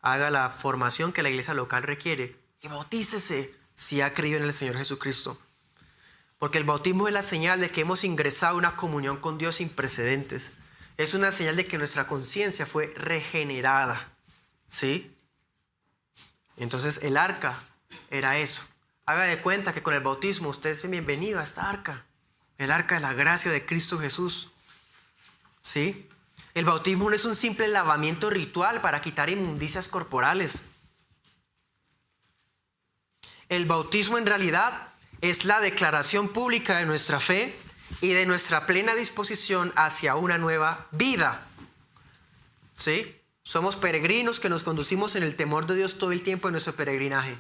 haga la formación que la iglesia local requiere y bautícese si ha creído en el Señor Jesucristo. Porque el bautismo es la señal de que hemos ingresado a una comunión con Dios sin precedentes. Es una señal de que nuestra conciencia fue regenerada. ¿Sí? Entonces el arca era eso. Haga de cuenta que con el bautismo usted es bienvenido a esta arca. El arca de la gracia de Cristo Jesús. ¿Sí? El bautismo no es un simple lavamiento ritual para quitar inmundicias corporales. El bautismo en realidad es la declaración pública de nuestra fe y de nuestra plena disposición hacia una nueva vida. ¿Sí? Somos peregrinos que nos conducimos en el temor de Dios todo el tiempo en nuestro peregrinaje.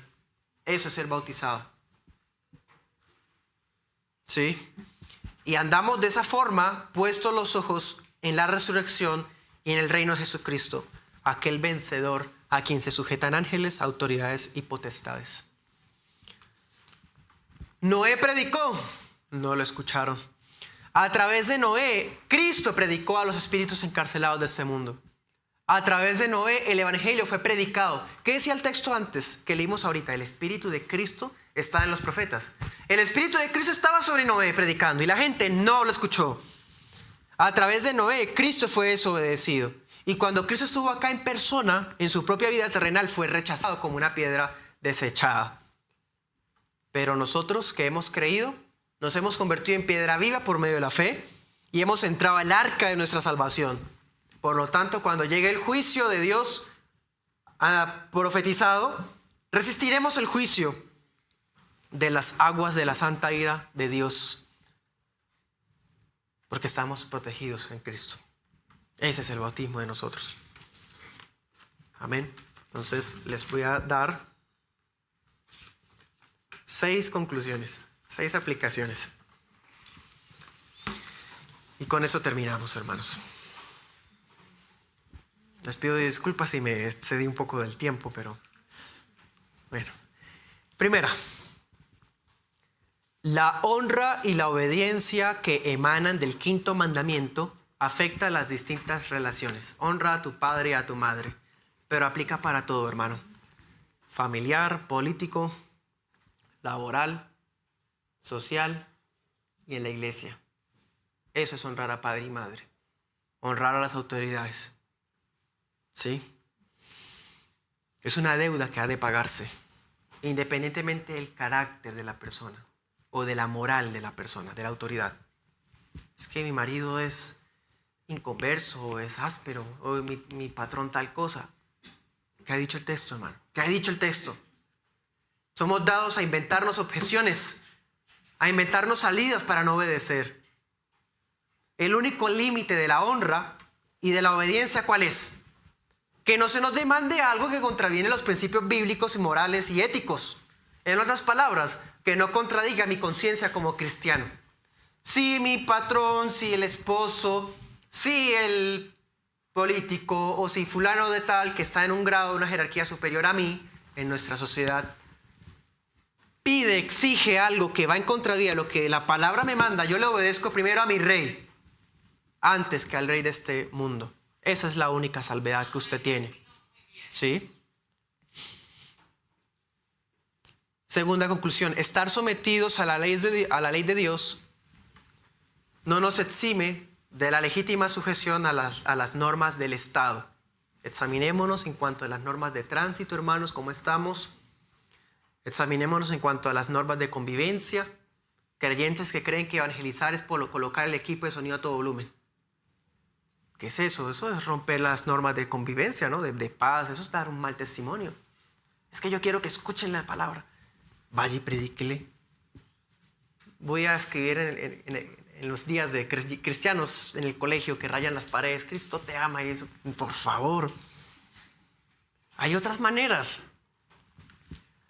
Eso es ser bautizado. ¿Sí? Y andamos de esa forma, puestos los ojos en la resurrección y en el reino de Jesucristo, aquel vencedor a quien se sujetan ángeles, autoridades y potestades. Noé predicó, no lo escucharon. A través de Noé, Cristo predicó a los espíritus encarcelados de este mundo. A través de Noé, el evangelio fue predicado. ¿Qué decía el texto antes que leímos ahorita? El espíritu de Cristo está en los profetas. El espíritu de Cristo estaba sobre Noé predicando y la gente no lo escuchó. A través de Noé, Cristo fue desobedecido. Y cuando Cristo estuvo acá en persona, en su propia vida terrenal, fue rechazado como una piedra desechada. Pero nosotros que hemos creído, nos hemos convertido en piedra viva por medio de la fe y hemos entrado al arca de nuestra salvación. Por lo tanto, cuando llegue el juicio de Dios profetizado, resistiremos el juicio de las aguas de la santa ira de Dios, porque estamos protegidos en Cristo. Ese es el bautismo de nosotros. Amén. Entonces les voy a dar 6 conclusiones, 6 aplicaciones. Y con eso terminamos, hermanos. Les pido disculpas si me excedí un poco del tiempo, pero bueno. Primera, la honra y la obediencia que emanan del quinto mandamiento afecta las distintas relaciones. Honra a tu padre y a tu madre, pero aplica para todo, hermano. Familiar, político, laboral, social y en la iglesia. Eso es honrar a padre y madre. Honrar a las autoridades. ¿Sí? Es una deuda que ha de pagarse, independientemente del carácter de la persona o de la moral de la persona, de la autoridad. Es que mi marido es inconverso, o es áspero, o mi patrón tal cosa. ¿Qué ha dicho el texto, hermano? ¿Qué ha dicho el texto? Somos dados a inventarnos objeciones, a inventarnos salidas para no obedecer. El único límite de la honra y de la obediencia, ¿cuál es? Que no se nos demande algo que contraviene los principios bíblicos y morales y éticos. En otras palabras, que no contradiga mi conciencia como cristiano. Si mi patrón, si el esposo, si el político o si fulano de tal que está en un grado, una jerarquía superior a mí en nuestra sociedad, pide, exige algo que va en contravía de lo que la palabra me manda, yo le obedezco primero a mi rey antes que al rey de este mundo. Esa es la única salvedad que usted tiene. ¿Sí? Segunda conclusión, estar sometidos a la ley de Dios no nos exime de la legítima sujeción a las normas del Estado. Examinémonos en cuanto a las normas de tránsito, hermanos, cómo estamos. Examinémonos en cuanto a las normas de convivencia. Creyentes que creen que evangelizar es por colocar el equipo de sonido a todo volumen. ¿Qué es eso? Eso es romper las normas de convivencia, ¿no? De paz. Eso es dar un mal testimonio. Es que yo quiero que escuchen la palabra. Vaya y predíquele. Voy a escribir en los días de cristianos en el colegio que rayan las paredes. Cristo te ama y eso. Por favor. Hay otras maneras.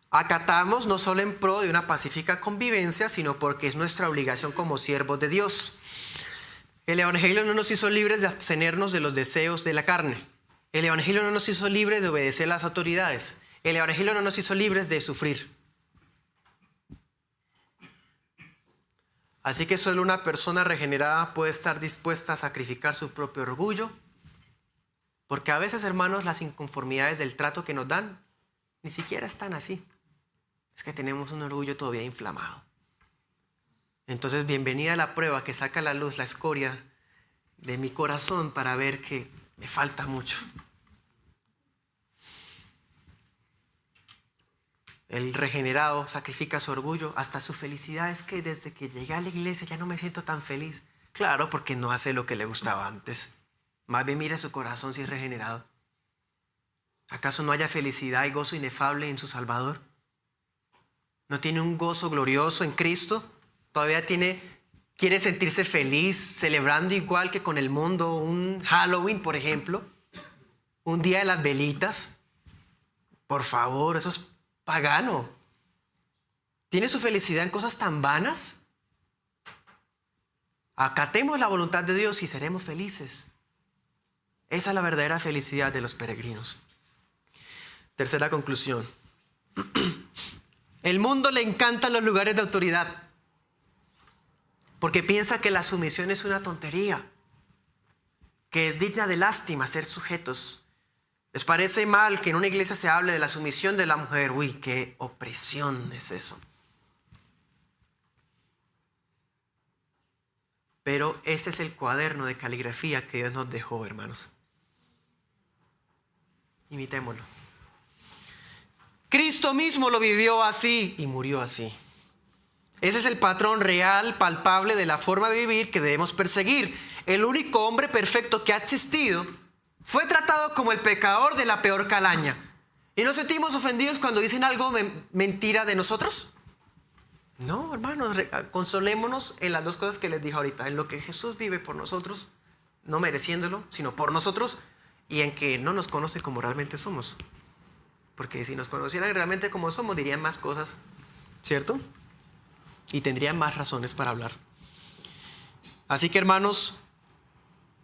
Acatamos no solo en pro de una pacífica convivencia, sino porque es nuestra obligación como siervos de Dios. El Evangelio no nos hizo libres de abstenernos de los deseos de la carne. El Evangelio no nos hizo libres de obedecer a las autoridades. El Evangelio no nos hizo libres de sufrir. Así que solo una persona regenerada puede estar dispuesta a sacrificar su propio orgullo, porque a veces, hermanos, las inconformidades del trato que nos dan ni siquiera están así. Es que tenemos un orgullo todavía inflamado. Entonces, bienvenida a la prueba que saca a la luz la escoria de mi corazón para ver que me falta mucho. El regenerado sacrifica su orgullo, hasta su felicidad. Es que desde que llegué a la iglesia ya no me siento tan feliz. Claro, porque no hace lo que le gustaba antes. Más bien mire su corazón si es regenerado. ¿Acaso no haya felicidad y gozo inefable en su Salvador? ¿No tiene un gozo glorioso en Cristo? ¿Todavía quiere sentirse feliz celebrando igual que con el mundo un Halloween, por ejemplo? Un día de las velitas. Por favor, eso es pagano. ¿Tiene su felicidad en cosas tan vanas? Acatemos la voluntad de Dios y seremos felices. Esa es la verdadera felicidad de los peregrinos. Tercera conclusión. El mundo le encantan los lugares de autoridad porque piensa que la sumisión es una tontería, que es digna de lástima ser sujetos. Les parece mal que en una iglesia se hable de la sumisión de la mujer. Uy, qué opresión es eso. Pero este es el cuaderno de caligrafía que Dios nos dejó, hermanos. Imitémoslo. Cristo mismo lo vivió así y murió así. Ese es el patrón real, palpable de la forma de vivir que debemos perseguir. El único hombre perfecto que ha existido fue tratado como el pecador de la peor calaña. ¿Y nos sentimos ofendidos cuando dicen algo mentira de nosotros? No, hermanos, consolémonos en las dos cosas que les dije ahorita. En lo que Jesús vive por nosotros, no mereciéndolo, sino por nosotros, y en que no nos conoce como realmente somos. Porque si nos conocieran realmente como somos, dirían más cosas, ¿cierto? Y tendrían más razones para hablar. Así que, hermanos,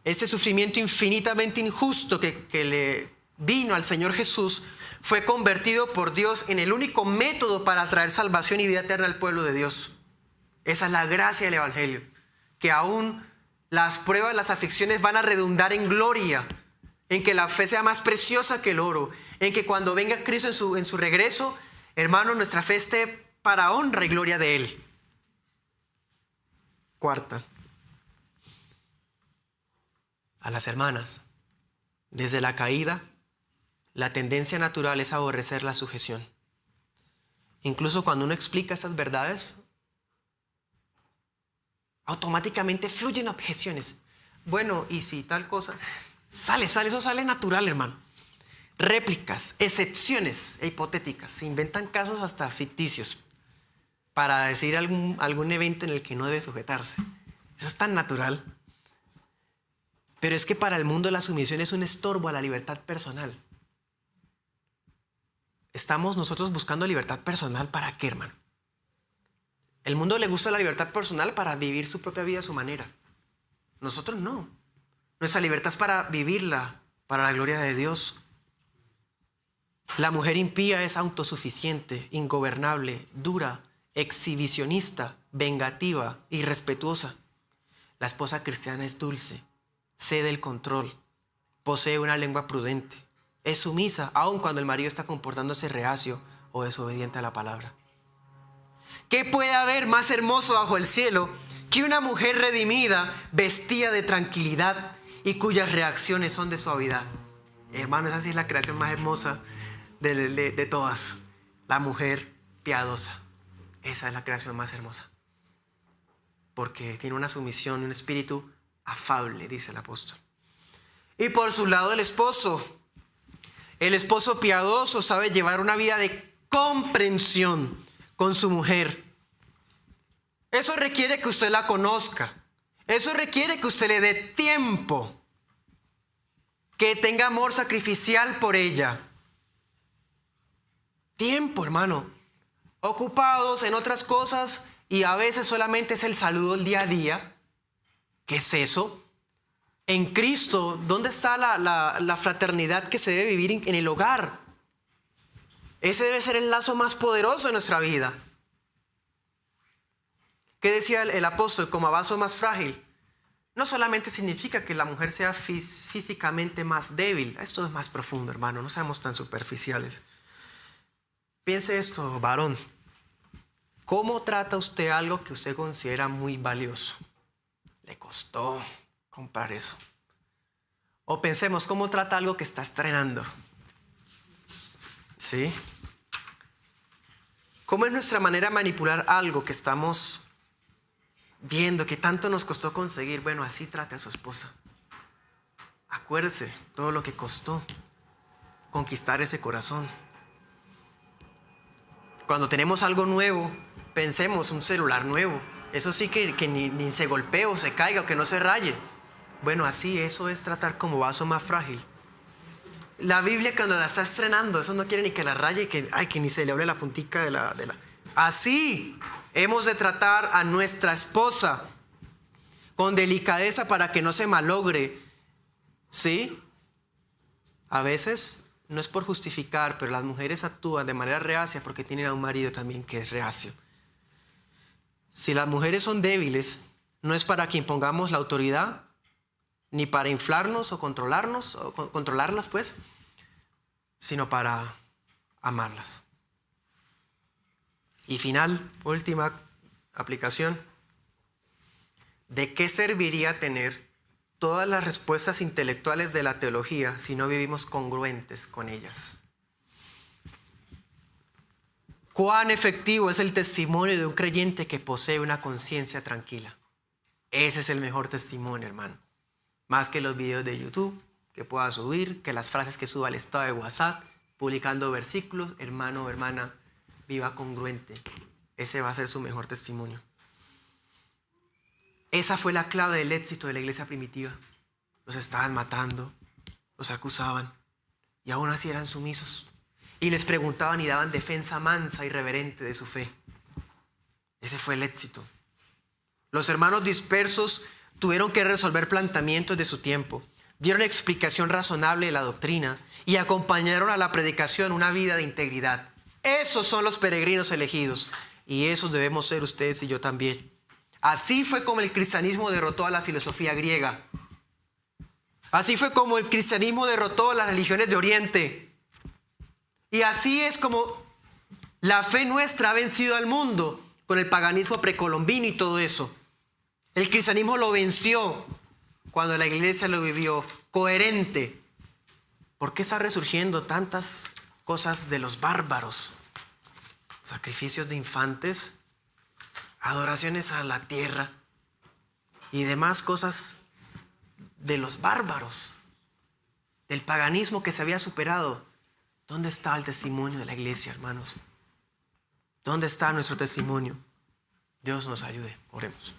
este sufrimiento infinitamente injusto que le vino al Señor Jesús fue convertido por Dios en el único método para traer salvación y vida eterna al pueblo de Dios. Esa es la gracia del Evangelio, que aún las pruebas, las aflicciones van a redundar en gloria, en que la fe sea más preciosa que el oro, en que cuando venga Cristo en su regreso, hermanos, nuestra fe esté para honra y gloria de Él. Cuarta, a las hermanas, desde la caída, la tendencia natural es aborrecer la sujeción. Incluso cuando uno explica estas verdades, automáticamente fluyen objeciones. Bueno, y si tal cosa, eso sale natural, hermano. Réplicas, excepciones hipotéticas, se inventan casos hasta ficticios para decir algún evento en el que no debe sujetarse. Eso es tan natural. Pero es que para el mundo la sumisión es un estorbo a la libertad personal. Estamos nosotros buscando libertad personal, ¿para qué, hermano? El mundo le gusta la libertad personal para vivir su propia vida a su manera. Nosotros no. Nuestra libertad es para vivirla, para la gloria de Dios. La mujer impía es autosuficiente, ingobernable, dura, exhibicionista, vengativa, irrespetuosa. La esposa cristiana es dulce, cede el control, posee una lengua prudente, es sumisa aun cuando el marido está comportándose reacio o desobediente a la palabra. ¿Qué puede haber más hermoso bajo el cielo que una mujer redimida, vestida de tranquilidad y cuyas reacciones son de suavidad? Hermanos, esa sí es la creación más hermosa de todas. La mujer piadosa. Esa es la creación más hermosa. Porque tiene una sumisión, un espíritu afable, dice el apóstol. Y por su lado el esposo piadoso sabe llevar una vida de comprensión con su mujer. Eso requiere que usted la conozca. Eso requiere que usted le dé tiempo. Que tenga amor sacrificial por ella. Tiempo, hermano. Ocupados en otras cosas y a veces solamente es el saludo el día a día. ¿Qué es eso? En Cristo, ¿dónde está la fraternidad que se debe vivir en el hogar? Ese debe ser el lazo más poderoso de nuestra vida. ¿Qué decía el apóstol? Como a vaso más frágil. No solamente significa que la mujer sea físicamente más débil. Esto es más profundo, hermano. No seamos tan superficiales. Piense esto, varón. ¿Cómo trata usted algo que usted considera muy valioso? Le costó comprar eso. O pensemos, ¿cómo trata algo que está estrenando? ¿Sí? ¿Cómo es nuestra manera de manipular algo que estamos viendo que tanto nos costó conseguir? Bueno, así trate a su esposa. Acuérdese todo lo que costó conquistar ese corazón. Cuando tenemos algo nuevo, pensemos un celular nuevo. Eso sí que ni se golpee o se caiga o que no se raye. Bueno, así eso es tratar como vaso más frágil. La Biblia cuando la está estrenando, eso no quiere ni que la raye, que ni se le hable la puntica de la... Así hemos de tratar a nuestra esposa con delicadeza para que no se malogre. ¿Sí? A veces no es por justificar, pero las mujeres actúan de manera reacia porque tienen a un marido también que es reacio. Si las mujeres son débiles, no es para que impongamos la autoridad, ni para inflarnos o controlarlas, pues, sino para amarlas. Y última aplicación. ¿De qué serviría tener todas las respuestas intelectuales de la teología si no vivimos congruentes con ellas? ¿Cuán efectivo es el testimonio de un creyente que posee una conciencia tranquila? Ese es el mejor testimonio, hermano. Más que los videos de YouTube que pueda subir, que las frases que suba al estado de WhatsApp, publicando versículos. Hermano o hermana, viva congruente. Ese va a ser su mejor testimonio. Esa fue la clave del éxito de la iglesia primitiva. Los estaban matando, los acusaban y aún así eran sumisos. Y les preguntaban y daban defensa mansa y reverente de su fe. Ese fue el éxito. Los hermanos dispersos tuvieron que resolver planteamientos de su tiempo. Dieron explicación razonable de la doctrina y acompañaron a la predicación una vida de integridad. Esos son los peregrinos elegidos y esos debemos ser ustedes y yo también. Así fue como el cristianismo derrotó a la filosofía griega. Así fue como el cristianismo derrotó a las religiones de Oriente. Y así es como la fe nuestra ha vencido al mundo con el paganismo precolombino y todo eso. El cristianismo lo venció cuando la iglesia lo vivió coherente. ¿Por qué está resurgiendo tantas cosas de los bárbaros? Sacrificios de infantes, adoraciones a la tierra y demás cosas de los bárbaros, del paganismo que se había superado. ¿Dónde está el testimonio de la iglesia, hermanos? ¿Dónde está nuestro testimonio? Dios nos ayude. Oremos.